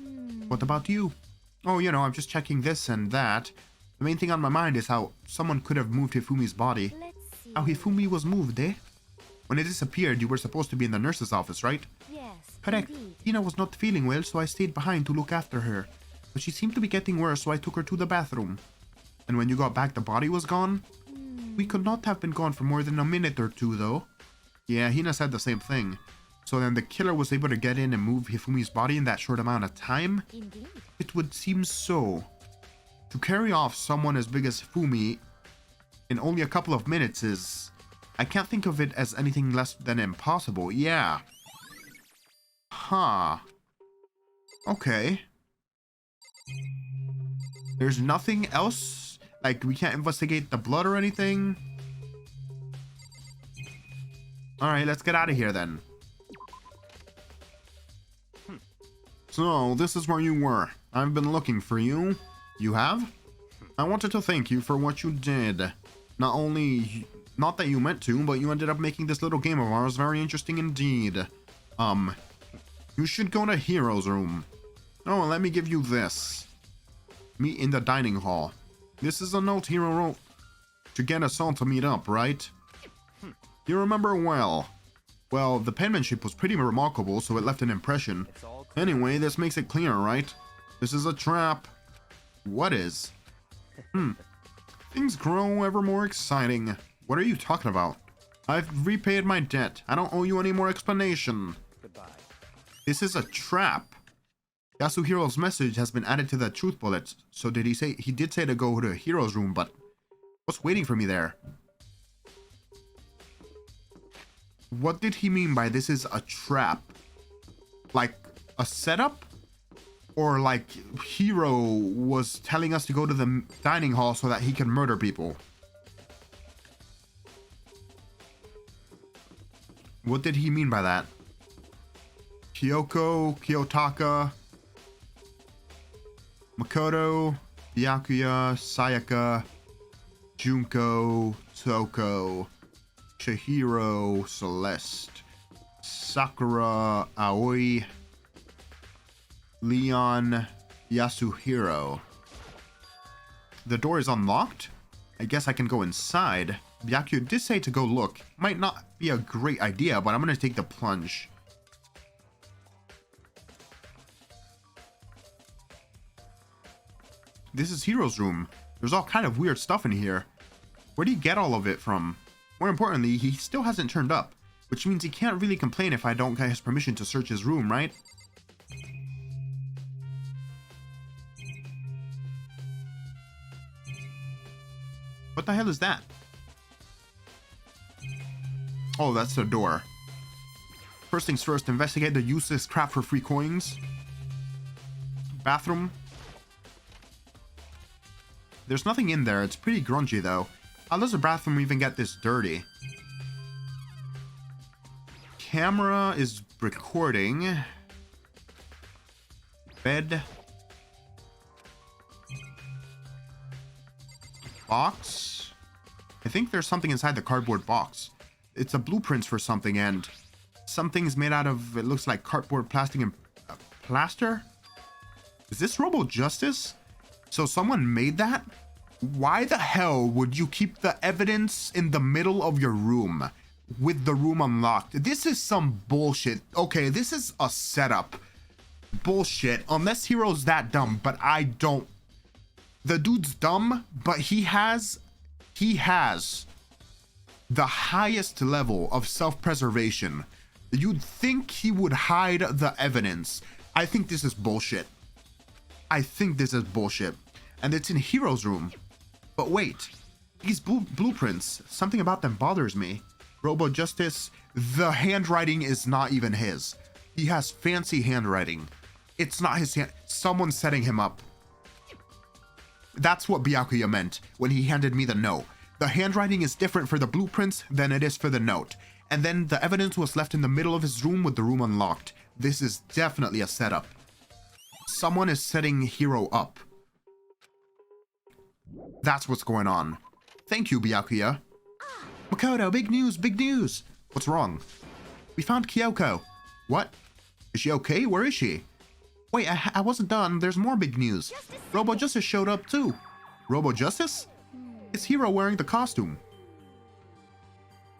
A: What about you? Oh, you know, I'm just checking this and that. The main thing on my mind is how someone could have moved Hifumi's body.
B: Let's see.
A: How Hifumi was moved, eh? When it disappeared, you were supposed to be in the nurse's office, right?
B: Yes.
A: Correct.
B: Indeed.
A: Hina was not feeling well, so I stayed behind to look after her. But she seemed to be getting worse, so I took her to the bathroom. And when you got back, the body was gone? We could not have been gone for more than a minute or two, though. Yeah, Hina said the same thing. So then the killer was able to get in and move Hifumi's body in that short amount of time?
B: Indeed.
A: It would seem so. To carry off someone as big as Hifumi in only a couple of minutes is... I can't think of it as anything less than impossible. Yeah. Huh. Okay. There's nothing else? Like, we can't investigate the blood or anything? Alright, let's get out of here then. So, this is where you were. I've been looking for you. You have? I wanted to thank you for what you did. Not that you meant to, but you ended up making this little game of ours very interesting indeed. You should go to Hero's room. Oh, let me give you this. Meet in the dining hall. This is a note Hero wrote to get us all to meet up, right? You remember well. Well, the penmanship was pretty remarkable, so it left an impression. Anyway, this makes it clear, right? This is a trap. What is? Things grow ever more exciting. What are you talking about? I've repaid my debt. I don't owe you any more explanation.
D: Goodbye.
A: This is a trap. Yasuhiro's message has been added to the truth bullets. So did he say, he did say to go to Hero's room, but what's waiting for me there? What did he mean by this is a trap? Like a setup? Or like Hero was telling us to go to the dining hall so that he can murder people? What did he mean by that? Kyoko, Kiyotaka, Makoto, Byakuya, Sayaka, Junko, Toko, Chihiro, Celeste, Sakura, Aoi, Leon, Yasuhiro. The door is unlocked? I guess I can go inside. Byakuya did say to go look. Might not be a great idea, but I'm gonna take the plunge. This is Hero's room. There's all kind of weird stuff in here. Where do you get all of it from? More importantly, he still hasn't turned up, which means he can't really complain if I don't get his permission to search his room, right? What the hell is that? Oh, that's the door. First things first, investigate the useless crap for free coins. Bathroom. There's nothing in there. It's pretty grungy though. How does the bathroom even get this dirty? Camera is recording. Bed. Box. I think there's something inside the cardboard box. It's a blueprint for something, and something's made out of, it looks like cardboard, plastic, and plaster. Is this Robo Justice? So someone made that? Why the hell would you keep the evidence in the middle of your room with the room unlocked? This is some bullshit. Okay, this is a setup. Bullshit. Unless Hero's that dumb, but I don't. The dude's dumb, but he has the highest level of self-preservation. You'd think he would hide the evidence. I think this is bullshit. I think this is bullshit. And it's in Hero's room. But wait, these blueprints, something about them bothers me. Robo Justice, the handwriting is not even his. He has fancy handwriting. It's not his hand. Someone's setting him up. That's what Byakuya meant when he handed me the note. The handwriting is different for the blueprints than it is for the note. And then the evidence was left in the middle of his room with the room unlocked. This is definitely a setup. Someone is setting Hero up. That's what's going on. Thank you, Byakuya. Makoto, big news, big news. What's wrong? We found Kyoko. What? Is she okay? Where is she? Wait, I wasn't done. There's more big news. Robo Justice showed up too. Robo Justice? It's Hero wearing the costume.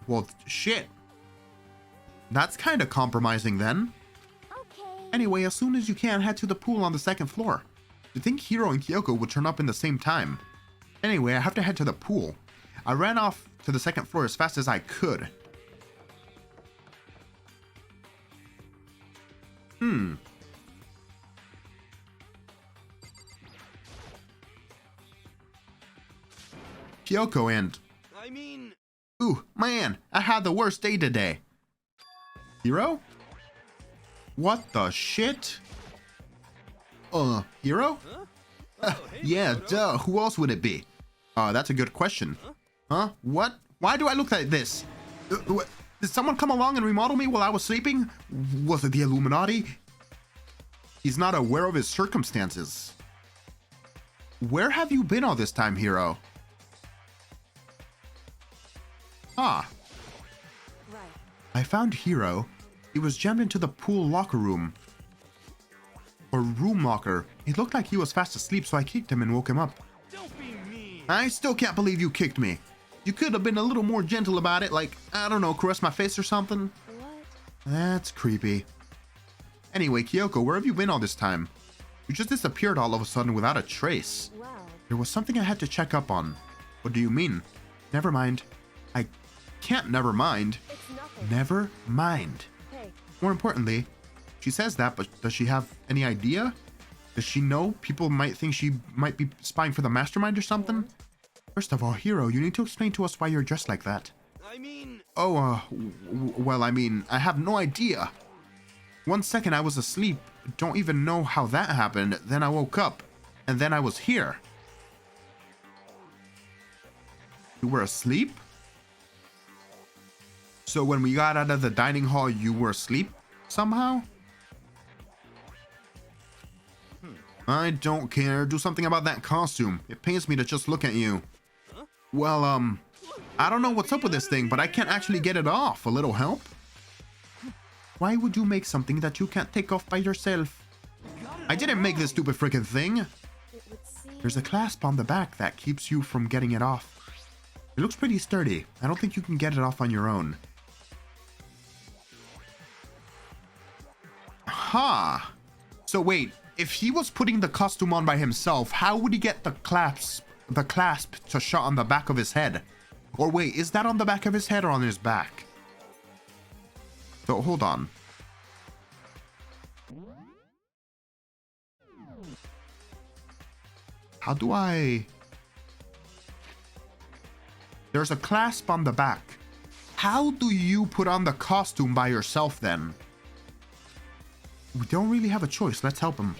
A: Well, shit. That's kind of compromising then.
B: Okay.
A: Anyway, as soon as you can, head to the pool on the second floor. You think Hero and Kyoko would turn up in the same time? Anyway, I have to head to the pool. I ran off to the second floor as fast as I could. Kyoko and... Ooh, man, I had the worst day today. Hero? What the shit? Hero? Yeah, duh, who else would it be? That's a good question. Huh? What? Why do I look like this? Did someone come along and remodel me while I was sleeping? Was it the Illuminati? He's not aware of his circumstances. Where have you been all this time, Hero? Ah.
G: Right.
A: I found Hero. He was jammed into the pool locker room. Or room locker. It looked like he was fast asleep, so I kicked him and woke him up.
H: Don't be mean.
A: I still can't believe you kicked me. You could have been a little more gentle about it, like, I don't know, caress my face or something.
G: What?
A: That's creepy. Anyway, Kyoko, where have you been all this time? You just disappeared all of a sudden without a trace.
G: Well,
A: There was something I had to check up on. What do you mean? Never mind. I can't never mind.
G: it's nothing.
A: Never mind.
G: Hey,
A: More importantly, she says that, but does she have any idea? Does she know people might think she might be spying for the mastermind or something? First of all, Hero, you need to explain to us why you're dressed like that. Oh, well, I mean, I have no idea. 1 second I was asleep, don't even know how that happened, then I woke up, and then I was here. You were asleep? So when we got out of the dining hall, you were asleep somehow? I don't care. Do something about that costume. It pains me to just look at you. Well, I don't know what's up with this thing, but I can't actually get it off. A little help? Why would you make something that you can't take off by yourself? I didn't make this stupid freaking thing.
G: it would seem...
A: There's a clasp on the back that keeps you from getting it off. It looks pretty sturdy. I don't think you can get it off on your own. Ha! So wait, if he was putting the costume on by himself, how would he get the clasp to shut on the back of his head? Or wait, is that on the back of his head or on his back? So hold on. How do I... There's a clasp on the back. How do you put on the costume by yourself then? We don't really have a choice. Let's help him.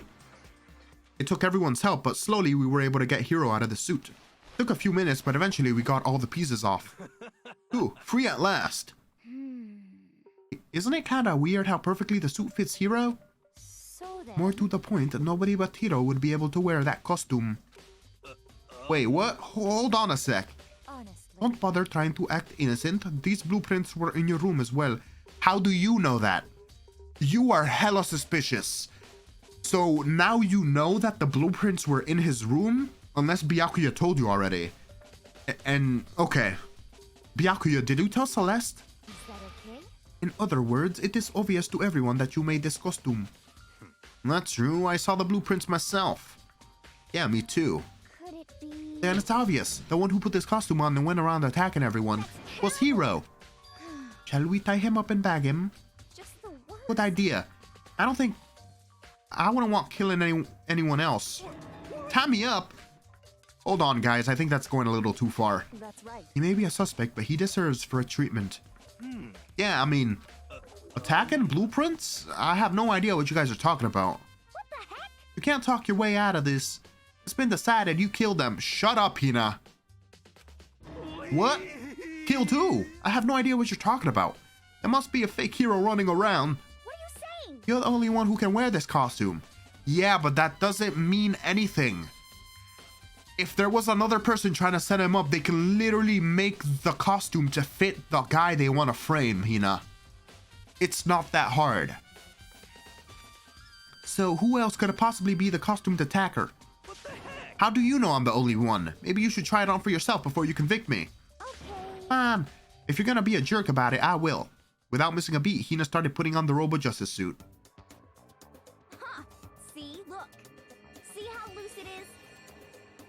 A: It took everyone's help, but slowly we were able to get Hiro out of the suit. Took a few minutes, but eventually we got all the pieces off. Ooh, free at last. Isn't it kinda weird how perfectly the suit fits Hiro?
B: So then...
A: More to the point, nobody but Hiro would be able to wear that costume. Wait, what? Hold on a sec.
B: Honestly...
A: Don't bother trying to act innocent. These blueprints were in your room as well. How do you know that? You are hella suspicious. So now you know that the blueprints were in his room? Unless Byakuya told you already. And, okay. Byakuya, did you tell Celeste?
B: Is that okay?
A: In other words, it is obvious to everyone that you made this costume. That's true, I saw the blueprints myself. Yeah, me too.
B: Could it be...
A: And it's obvious. The one who put this costume on and went around attacking everyone was Hiro. Shall we tie him up and bag him?
B: Just the worst.
A: Good idea. I don't think... I wouldn't want killing anyone else. Tie me up? Hold on, guys. I think that's going a little too far.
G: That's right.
A: He may be a suspect, but he deserves for a treatment. Yeah, I mean... Attacking blueprints? I have no idea what you guys are talking about.
B: What the heck?
A: You can't talk your way out of this. It's been decided you killed them. Shut up, Hina. What? Killed who? I have no idea what you're talking about. There must be a fake hero running around.
B: What are you saying?
A: You're the only one who can wear this costume. Yeah, but that doesn't mean anything. If there was another person trying to set him up, they can literally make the costume to fit the guy they want to frame, Hina. It's not that hard. So who else could it possibly be the costumed attacker?
D: What the heck?
A: How do you know I'm the only one? Maybe you should try it on for yourself before you convict me.
B: Okay.
A: If you're gonna be a jerk about it, I will. Without missing a beat, Hina started putting on the Robo Justice suit.
B: Huh. See? Look. See how loose it is?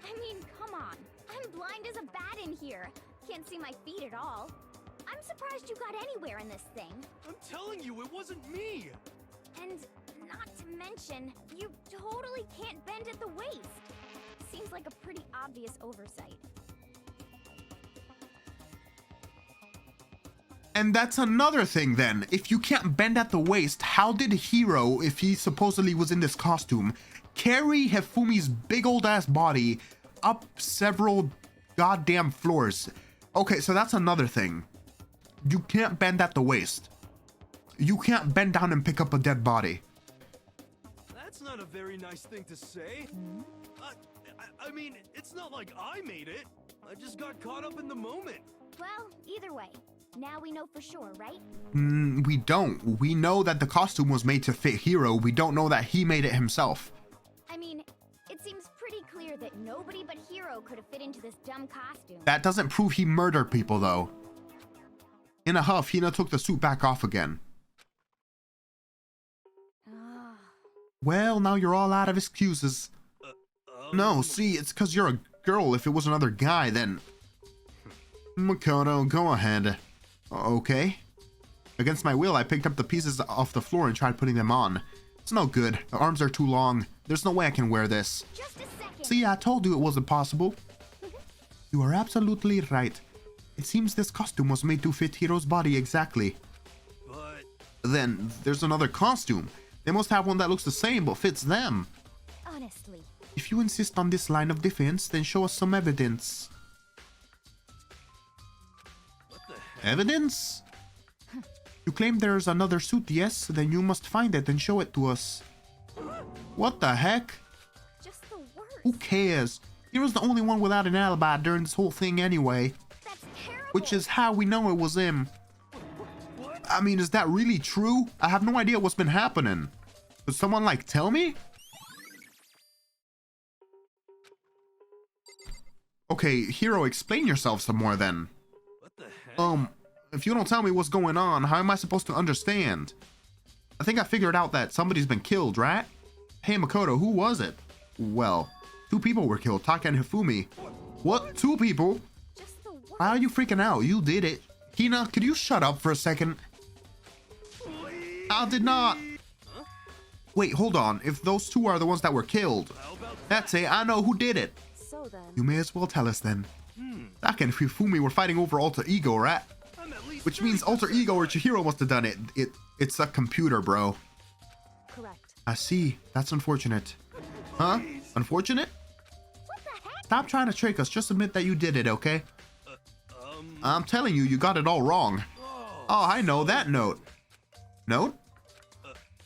B: I mean, come on. I'm blind as a bat in here. Can't see my feet at all. I'm surprised you got anywhere in this thing.
I: I'm telling you, it wasn't me!
B: And not to mention, you totally can't bend at the waist. Seems like a pretty obvious oversight.
A: And that's another thing then. If you can't bend at the waist, how did Hiro, if he supposedly was in this costume, carry Hifumi's big old ass body up several goddamn floors? Okay, so that's another thing. You can't bend at the waist. You can't bend down and pick up a dead body.
I: That's not a very nice thing to say. I mean, it's not like I made it. I just got caught up in the moment.
B: Well, either way, now we know for sure, right?
A: We don't. We know that the costume was made to fit Hiro. We don't know that he made it himself.
B: I mean, it seems pretty clear that nobody but Hiro could have fit into this dumb costume.
A: That doesn't prove he murdered people, though. In a huff, Hina took the suit back off again. Well, now you're all out of excuses. No, see, it's because you're a girl. If it was another guy, then... Makoto, go ahead. Okay. Against my will, I picked up the pieces off the floor and tried putting them on. It's no good. The arms are too long. There's no way I can wear this.
B: Just a second.
A: See, I told you it wasn't possible. You are absolutely right. It seems this costume was made to fit Hiro's body exactly.
I: But...
A: Then, there's another costume. They must have one that looks the same but fits them.
B: Honestly.
A: If you insist on this line of defense, then show us some evidence.
I: what the heck?
A: Evidence? You claim there's another suit, yes? Then you must find it and show it to us. What the heck?
B: Just the worst.
A: Who cares? Hero's the only one without an alibi during this whole thing anyway.
B: That's terrible.
A: Which is how we know it was him. I mean, is that really true? I have no idea what's been happening. Could someone, like, tell me? Okay, Hiro, explain yourself some more then.
I: What the heck?
A: If you don't tell me what's going on, how am I supposed to understand? I think I figured out that somebody's been killed, right? Hey, Makoto, who was it? Well, 2 people were killed, Taka and Hifumi. What? 2 people?
B: Just the worst.
A: Why are you freaking out? You did it. Hina, could you shut up for a second? I did not. Wait, hold on. If those 2 are the ones that were killed, that's it. I know who did it.
G: So then...
A: You may as well tell us then. Taka and Hifumi were fighting over alter ego, right?
I: I'm at least
A: Which means alter ego or Chihiro must have done it. It's a computer, bro.
G: Correct.
A: I see. That's unfortunate. Huh? Unfortunate?
B: What the heck?
A: Stop trying to trick us. Just admit that you did it, okay? I'm telling you, you got it all wrong. Oh, I know that note. Note?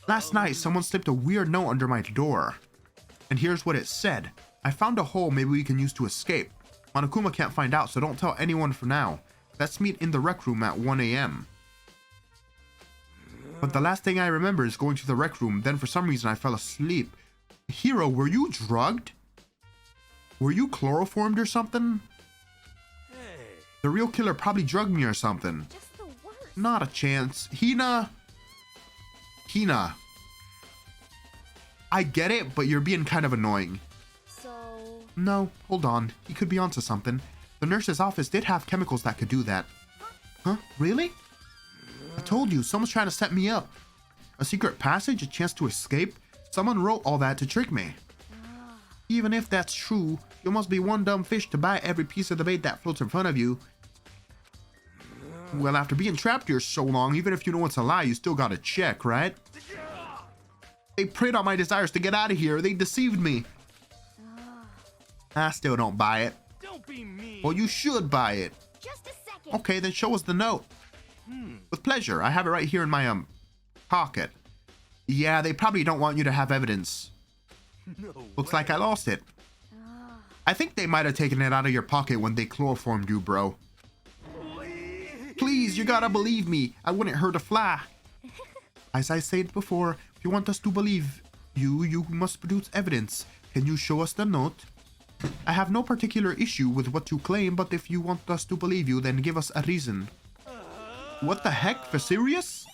A: Last night, someone slipped a weird note under my door. And here's what it said. I found a hole maybe we can use to escape. Monokuma can't find out, so don't tell anyone for now. Let's meet in the rec room at 1 a.m. But the last thing I remember is going to the rec room, then for some reason I fell asleep. Hiro, were you drugged? Were you chloroformed or something? The real killer probably drugged me or something.
B: Just the worst.
A: Not a chance. Hina. I get it, but you're being kind of annoying.
G: So,
A: No, hold on. He could be onto something. The nurse's office did have chemicals that could do that. Huh? Really? I told you, someone's trying to set me up. A secret passage, a chance to escape. Someone wrote all that to trick me. Even if that's true, you must be one dumb fish to buy every piece of the bait that floats in front of you. Well, after being trapped here so long, even if you know it's a lie, you still gotta check, right? They preyed on my desires to get out of here. They deceived me. I still don't buy it.
I: Don't be mean.
A: Well, you should buy it.
B: Just a second.
A: Okay, then show us the note. With pleasure. I have it right here in my pocket. Yeah, they probably don't want you to have evidence.
I: No
A: Looks
I: way.
A: like I lost it. I think they might have taken it out of your pocket when they chloroformed you, bro. Please, you gotta believe me. I wouldn't hurt a fly. As I said before, if you want us to believe you, you must produce evidence. Can you show us the note? I have no particular issue with what you claim, but if you want us to believe you, then give us a reason. What the heck? For serious?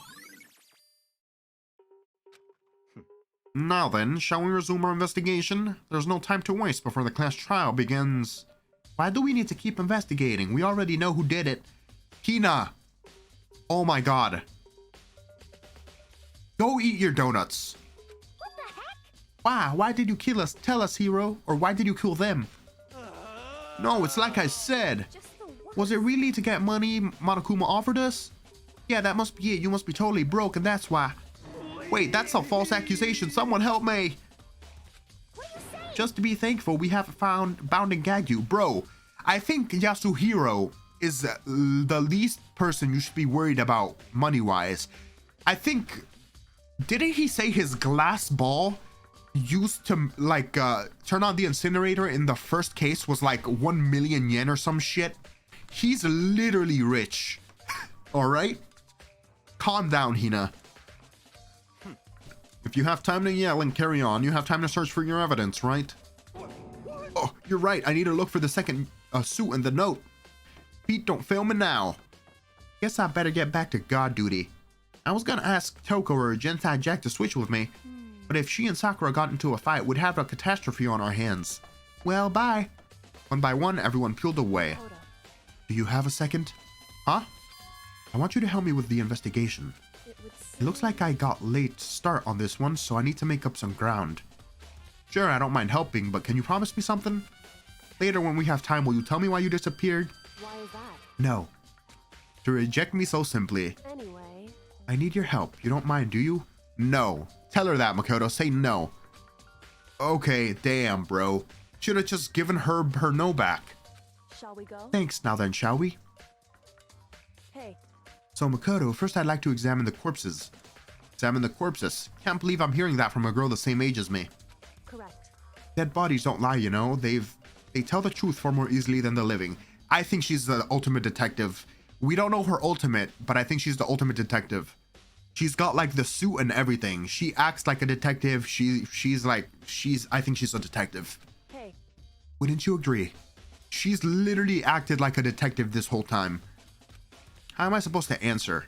A: Now then, shall we resume our investigation? There's no time to waste before the class trial begins. Why do we need to keep investigating? We already know who did it. Hina! Oh my god. Go eat your donuts.
B: What the heck?
A: Why? Why did you kill us? Tell us, Hiro. Or why did you kill them? No, it's like I said.
B: Just the worst.
A: Was it really to get money Monokuma offered us? Yeah, that must be it. You must be totally broke and that's why. Wait, that's a false accusation. Someone help me.
B: What are you saying?
A: Just to be thankful we have bound and gagged you. Bro, I think Yasuhiro is the least person you should be worried about money-wise. I think, didn't he say his glass ball used to like turn on the incinerator in the first case was like 1 million yen or some shit? He's literally rich. All right? Calm down, Hina. If you have time to yell and carry on, you have time to search for your evidence, right? Oh, you're right. I need to look for the second suit and the note. Pete, don't fail me now. Guess I better get back to god duty. I was gonna ask Toko or Gentai Jack to switch with me, but if she and Sakura got into a fight, we'd have a catastrophe on our hands. Well, bye. One by one, everyone peeled away.
G: Makoto.
A: Do you have a second? Huh? I want you to help me with the investigation.
G: It would
A: It looks like I got late start on this one, so I need to make up some ground. Sure, I don't mind helping, but can you promise me something? Later when we have time, will you tell me why you disappeared?
G: Why is that?
A: No. To reject me so simply.
G: Anyway,
A: I need your help. You don't mind, do you? No. Tell her that, Makoto. Say no. Okay, damn, bro. Should have just given her no back.
G: shall we go?
A: Thanks, now then, shall we?
G: Hey,
A: So, Makoto, first I'd like to examine the corpses. Examine the corpses. Can't believe I'm hearing that from a girl the same age as me.
G: correct.
A: Dead bodies don't lie, you know. They tell the truth far more easily than the living. I think she's the ultimate detective. We don't know her ultimate, but I think she's the ultimate detective. She's got like the suit and everything. She acts like a detective. I think she's a detective.
G: Hey,
A: Wouldn't you agree? She's literally acted like a detective this whole time. How am I supposed to answer?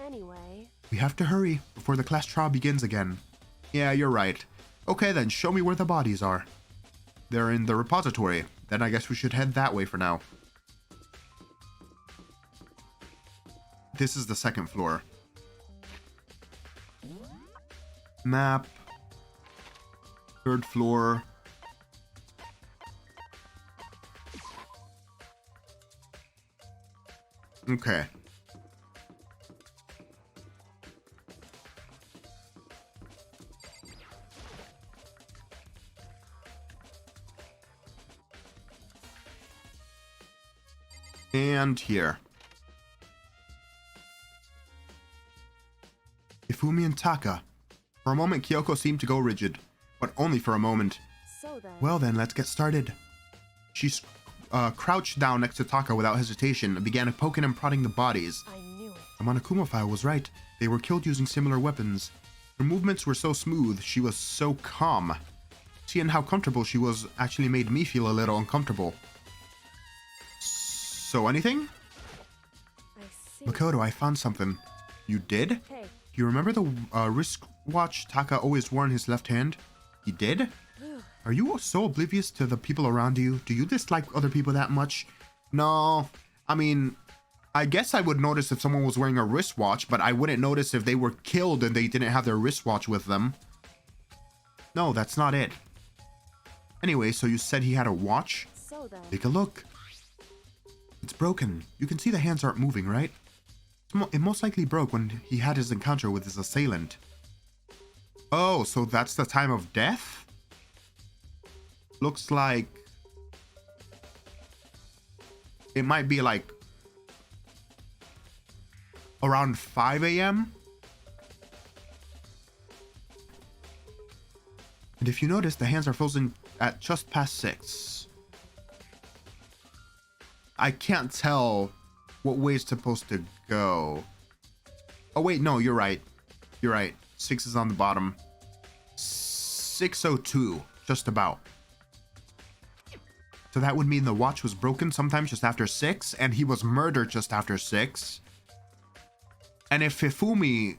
G: anyway,
A: We have to hurry before the class trial begins again. Yeah, you're right. Okay then, show me where the bodies are. They're in the repository. Then I guess we should head that way for now. This is the second floor. Map. Third floor. Okay. And here. Hifumi and Taka. For a moment, Kyoko seemed to go rigid, but only for a moment.
G: So then.
A: Well then, let's get started. She crouched down next to Taka without hesitation and began poking and prodding the bodies.
G: I knew it.
A: The Monokuma file was right. They were killed using similar weapons. Her movements were so smooth, she was so calm. Seeing how comfortable she was actually made me feel a little uncomfortable. So anything?
G: I see.
A: Makoto, I found something. You did?
G: Hey,
A: You remember the wristwatch Taka always wore in his left hand? He did? Are you so oblivious to the people around you? Do you dislike other people that much? No. I mean, I guess I would notice if someone was wearing a wristwatch, but I wouldn't notice if they were killed and they didn't have their wristwatch with them. No, that's not it. Anyway, so you said he had a watch?
G: so then.
A: Take a look. It's broken. You can see the hands aren't moving, right? It most likely broke when he had his encounter with his assailant. Oh, so that's the time of death? Looks like it might be like around 5 a.m. And if you notice, the hands are frozen at just past 6. I can't tell what way it's supposed to go. Oh wait, no, you're right. You're right. 6 is on the bottom. 6:02, just about. So that would mean the watch was broken sometime just after 6, and he was murdered just after 6. And if Hifumi,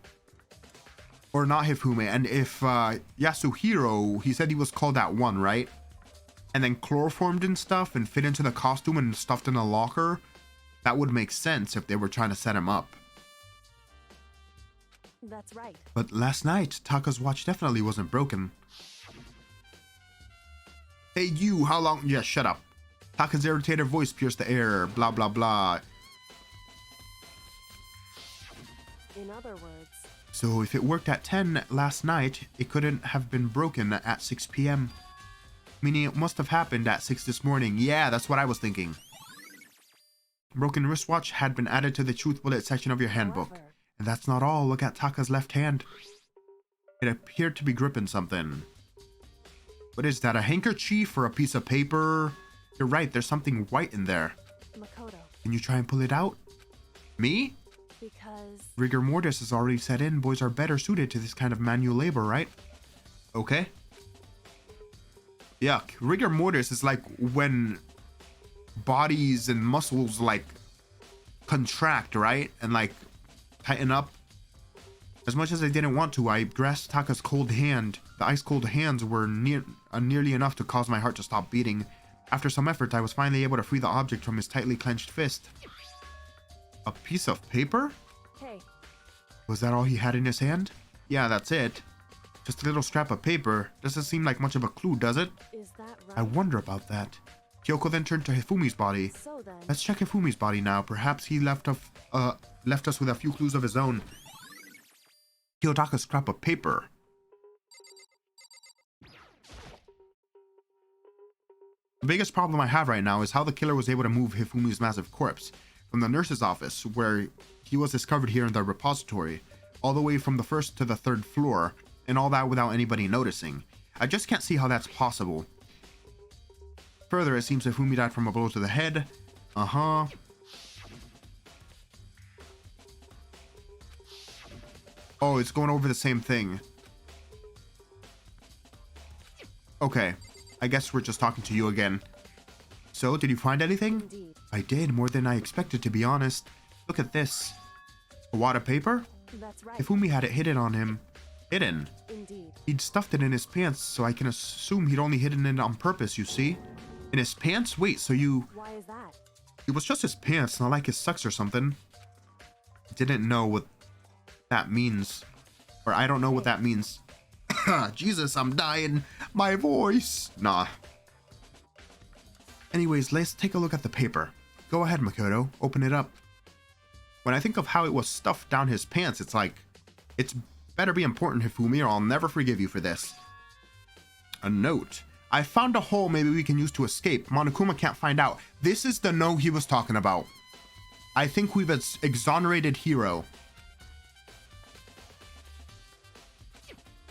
A: or not Hifumi, and if Yasuhiro, he said he was called at 1, right? And then chloroformed and stuff and fit into the costume and stuffed in a locker, that would make sense if they were trying to set him up.
G: That's right.
A: But last night, Taka's watch definitely wasn't broken. Hey you, how long? Yeah, shut up. Taka's irritated voice pierced the air, blah blah blah.
G: In other words,
A: So if it worked at 10 last night, it couldn't have been broken at 6 p.m. Meaning it must have happened at 6 this morning. Yeah, that's what I was thinking. Broken wristwatch had been added to the truth bullet section of your handbook.
G: however,
A: And that's not all. Look at Taka's left hand. It appeared to be gripping something. What is that, a handkerchief or a piece of paper? You're right, there's something white in there.
G: Makoto,
A: Can you try and pull it out? Me?
G: because
A: Rigor mortis has already set in. Boys are better suited to this kind of manual labor, right? Okay. Yuck. Rigor mortis is like when bodies and muscles like contract, right? And like tighten up. As much as I didn't want to, I grasped Taka's cold hand. The ice cold hands were nearly enough to cause my heart to stop beating. After some effort, I was finally able to free the object from his tightly clenched fist. A piece of paper?
G: hey,
A: Was that all he had in his hand? Yeah, that's it. Just a little scrap of paper. Doesn't seem like much of a clue, does it?
G: is that right?
A: I wonder about that. Kyoko then turned to Hifumi's body.
G: So then,
A: Let's check Hifumi's body now. Perhaps he left us with a few clues of his own. Kiyotaka's scrap of paper. The biggest problem I have right now is how the killer was able to move Hifumi's massive corpse from the nurse's office, where he was discovered here in the repository, all the way from the 1st to the 3rd floor, and all that without anybody noticing. I just can't see how that's possible. Further, it seems Hifumi died from a blow to the head. Uh-huh. Oh, it's going over the same thing. Okay. I guess we're just talking to you again. So, did you find anything?
G: indeed,
A: I did, more than I expected, to be honest. Look at this. A wad of paper?
G: that's right.
A: Hifumi had it hidden on him. Hidden?
G: Indeed.
A: He'd stuffed it in his pants, so I can assume he'd only hidden it on purpose, you see? In his pants? Wait, so you...
G: Why is that?
A: It was just his pants, not like his socks or something. Didn't know what that means. Or I don't know what that means. Jesus, I'm dying. My voice. Nah. Anyways, let's take a look at the paper. Go ahead, Makoto. Open it up. When I think of how it was stuffed down his pants, it's like... It's better be important, Hifumi, or I'll never forgive you for this. A note. I found a hole maybe we can use to escape. Monokuma can't find out. This is the note he was talking about. I think we've exonerated Hiro.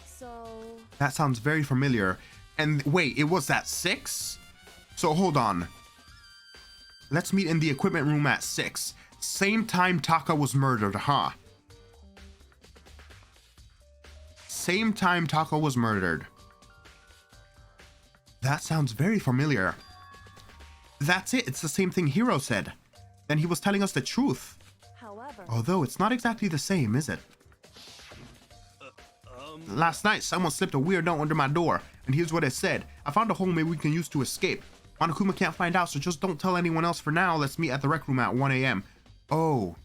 G: So,
A: That sounds very familiar. And wait, it was at 6? So hold on. Let's meet in the equipment room at 6. Same time Taka was murdered, huh? Same time Taka was murdered. That sounds very familiar. That's it. It's the same thing Hiro said. Then he was telling us the truth.
G: however,
A: Although it's not exactly the same, is it? Last night, someone slipped a weird note under my door, and here's what it said. I found a hole maybe we can use to escape. Monokuma can't find out, so just don't tell anyone else for now. Let's meet at the rec room at 1 a.m. Oh.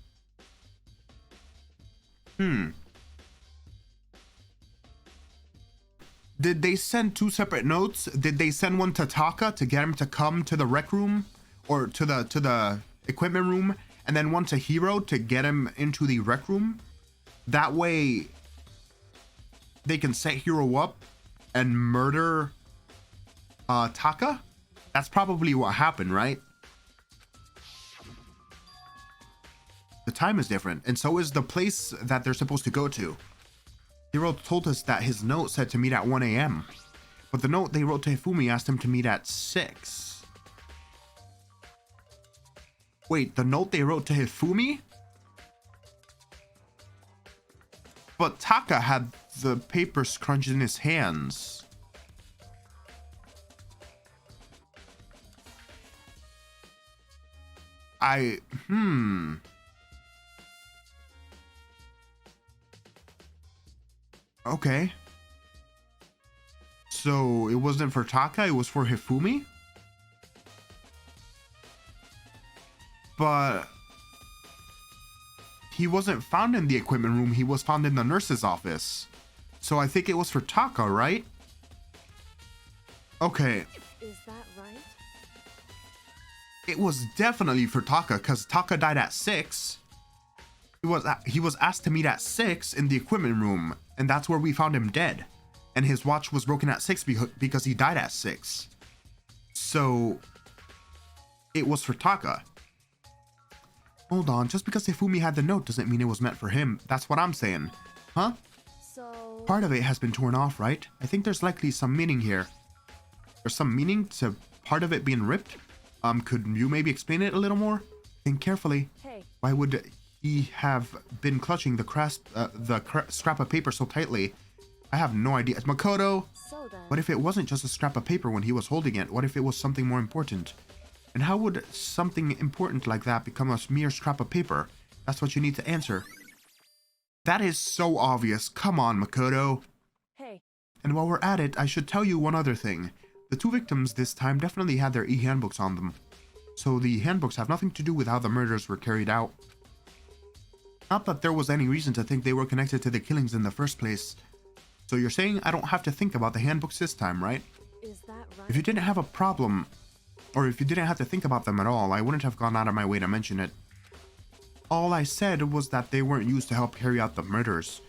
A: Did they send 2 separate notes? Did they send one to Taka to get him to come to the rec room? Or to the equipment room? And then one to Hiro to get him into the rec room? That way they can set Hiro up and murder Taka? That's probably what happened, right? The time is different, and so is the place that they're supposed to go to. Hiro told us that his note said to meet at 1 a.m. But the note they wrote to Hifumi asked him to meet at 6. Wait, the note they wrote to Hifumi? But Taka had the paper scrunched in his hands. Okay. So it wasn't for Taka, it was for Hifumi? But he wasn't found in the equipment room, he was found in the nurse's office. So I think it was for Taka, right? Okay.
G: is that right?
A: It was definitely for Taka, because Taka died at 6. He was asked to meet at 6 in the equipment room, and that's where we found him dead. And his watch was broken at 6 because he died at 6. So it was for Taka. Hold on, just because Hifumi had the note doesn't mean it was meant for him. That's what I'm saying. Huh?
G: So,
A: Part of it has been torn off, right? I think there's likely some meaning here. There's some meaning to part of it being ripped? Could you maybe explain it a little more? Think carefully.
G: hey,
A: Why would he have been clutching the scrap of paper so tightly? I have no idea. Makoto,
G: so then,
A: what if it wasn't just a scrap of paper when he was holding it? What if it was something more important? And how would something important like that become a mere scrap of paper? That's what you need to answer. That is so obvious. Come on, Makoto.
G: hey,
A: And while we're at it, I should tell you one other thing. The 2 victims this time definitely had their e-handbooks on them. So the handbooks have nothing to do with how the murders were carried out. Not that there was any reason to think they were connected to the killings in the first place. So you're saying I don't have to think about the handbooks this time, right?
G: is that right?
A: If you didn't have a problem, or if you didn't have to think about them at all, I wouldn't have gone out of my way to mention it. All I said was that they weren't used to help carry out the murders.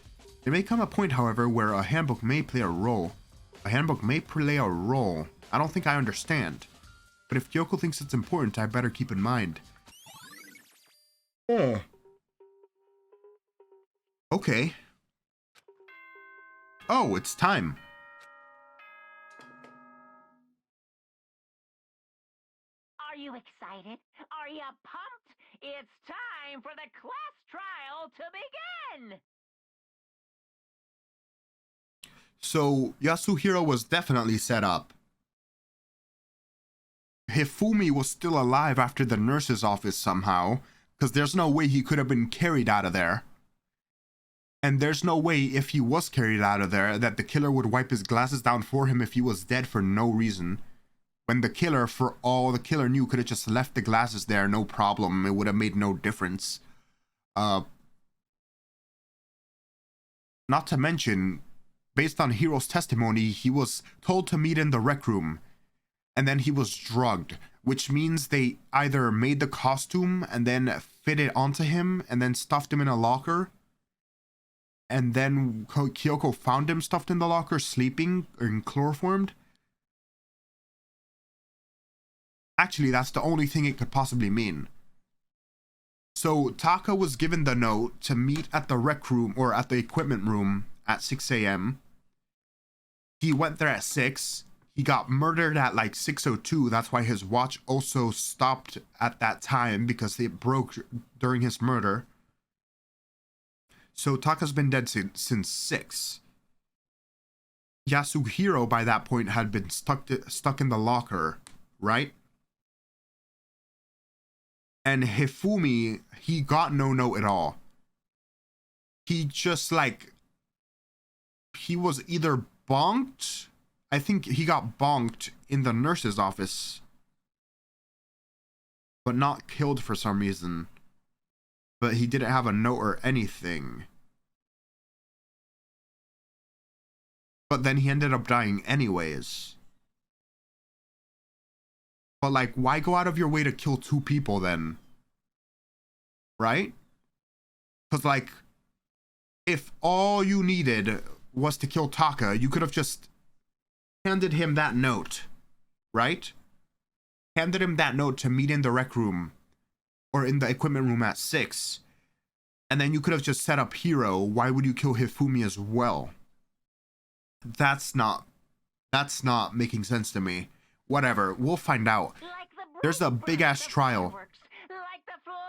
A: There may come a point, however, where a handbook may play a role. A handbook may play a role. I don't think I understand. But if Kyoko thinks it's important, I better keep in mind. Okay. Oh, it's time.
E: Are you excited? Are you pumped? It's time for the class trial to begin!
A: So, Yasuhiro was definitely set up. Hifumi was still alive after the nurse's office somehow, because there's no way he could have been carried out of there. And there's no way, if he was carried out of there, that the killer would wipe his glasses down for him if he was dead for no reason. When the killer, for all the killer knew, could have just left the glasses there, no problem. It would have made no difference. Not to mention, based on Hiro's testimony, he was told to meet in the rec room. And then he was drugged, which means they either made the costume and then fit it onto him and then stuffed him in a locker. And then Kyoko found him stuffed in the locker, sleeping and chloroformed. Actually, that's the only thing it could possibly mean. So Taka was given the note to meet at the rec room or at the equipment room at 6 a.m. He went there at 6. He got murdered at like 6:02. That's why his watch also stopped at that time, because it broke during his murder. So Taka's been dead since 6. Yasuhiro by that point had been stuck in the locker, right? And Hifumi, he got no note at all. He just like, he was either bonked. I think he got bonked in the nurse's office, but not killed for some reason. But he didn't have a note or anything. But then he ended up dying anyways. But like, why go out of your way to kill 2 people then? Right? Because like, if all you needed was to kill Taka, you could have just handed him that note, right? Handed him that note to meet in the rec room or in the equipment room at 6. And then you could have just set up Hiro. Why would you kill Hifumi as well? That's not making sense to me. Whatever, we'll find out. There's a big ass trial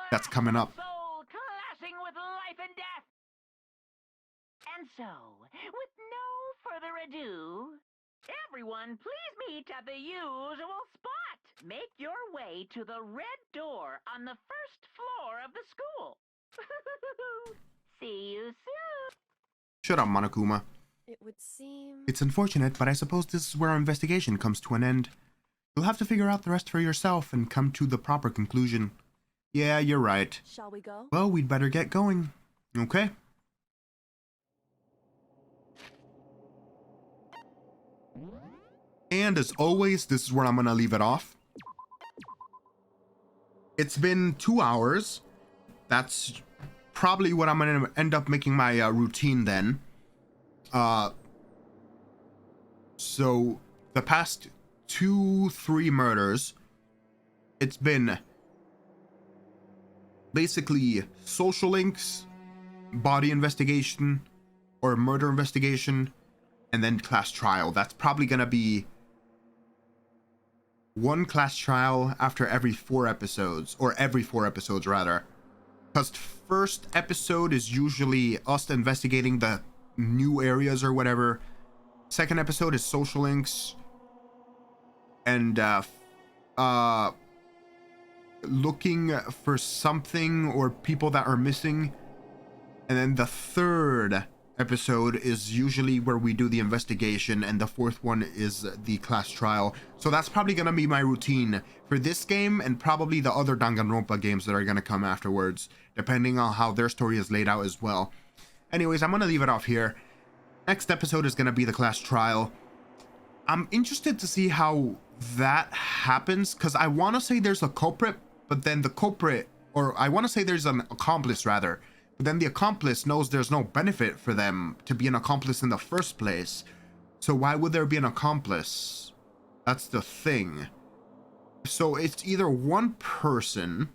A: that's coming up.
E: Clashing with life and death. And so, with no further ado, everyone please meet at the usual spot. Make your way to the red door on the first floor of the school. See you soon.
A: Shut up, Monokuma.
G: It would seem...
A: It's unfortunate, but I suppose this is where our investigation comes to an end. You'll have to figure out the rest for yourself and come to the proper conclusion. Yeah, you're right.
G: Shall we go?
A: Well, we'd better get going. Okay. And as always, this is where I'm gonna leave it off. It's been 2 hours. That's probably what I'm gonna end up making my routine then. So the past 2-3 murders, it's been basically social links, body investigation, or murder investigation, and then class trial. That's probably gonna be 1 class trial after every 4 episodes, or every 4 episodes rather. Because first episode is usually us investigating the new areas or whatever. Second episode is social links and looking for something or people that are missing. And then the third episode is usually where we do the investigation, and the 4th one is the class trial. So that's probably gonna be my routine for this game, and probably the other Danganronpa games that are gonna come afterwards, depending on how their story is laid out as well. Anyways, I'm gonna leave it off here. Next episode is gonna be the class trial. I'm interested to see how that happens, because I want to say there's a culprit, but then the culprit, or I want to say there's an accomplice rather, but then the accomplice knows there's no benefit for them to be an accomplice in the first place. So why would there be an accomplice? That's the thing. So it's either one person,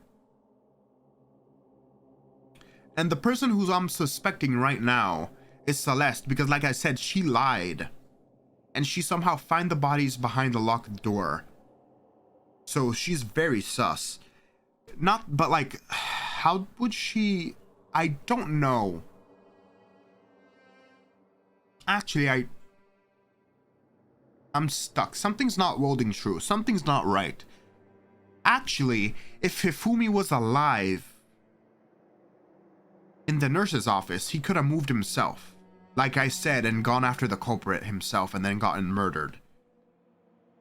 A: and the person who I'm suspecting right now is Celeste, because like I said, she lied. And she somehow found the bodies behind the locked door. So she's very sus. But like, how would she... I don't know. Actually, I'm stuck. Something's not holding true. Something's not right. Actually, if Hifumi was alive in the nurse's office, he could have moved himself, like I said, and gone after the culprit himself and then gotten murdered.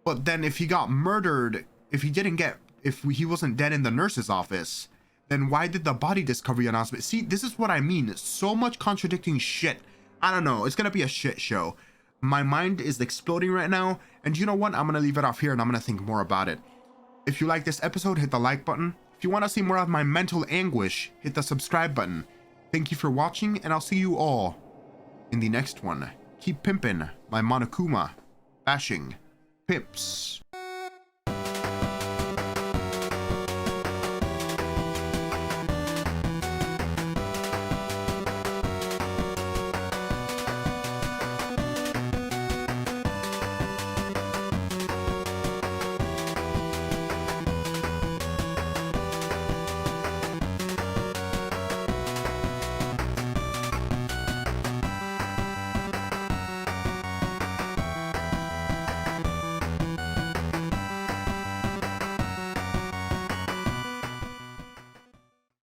A: But then if he got murdered, if he wasn't dead in the nurse's office, then why did the body discovery announcement? See, this is what I mean. So much contradicting shit. I don't know. It's gonna be a shit show. My mind is exploding right now, and you know what? I'm gonna leave it off here and I'm gonna think more about it. If you like this episode, hit the like button. If you want to see more of my mental anguish, hit the subscribe button. Thank you for watching, and I'll see you all in the next one. Keep pimpin', my Monokuma bashing pimps.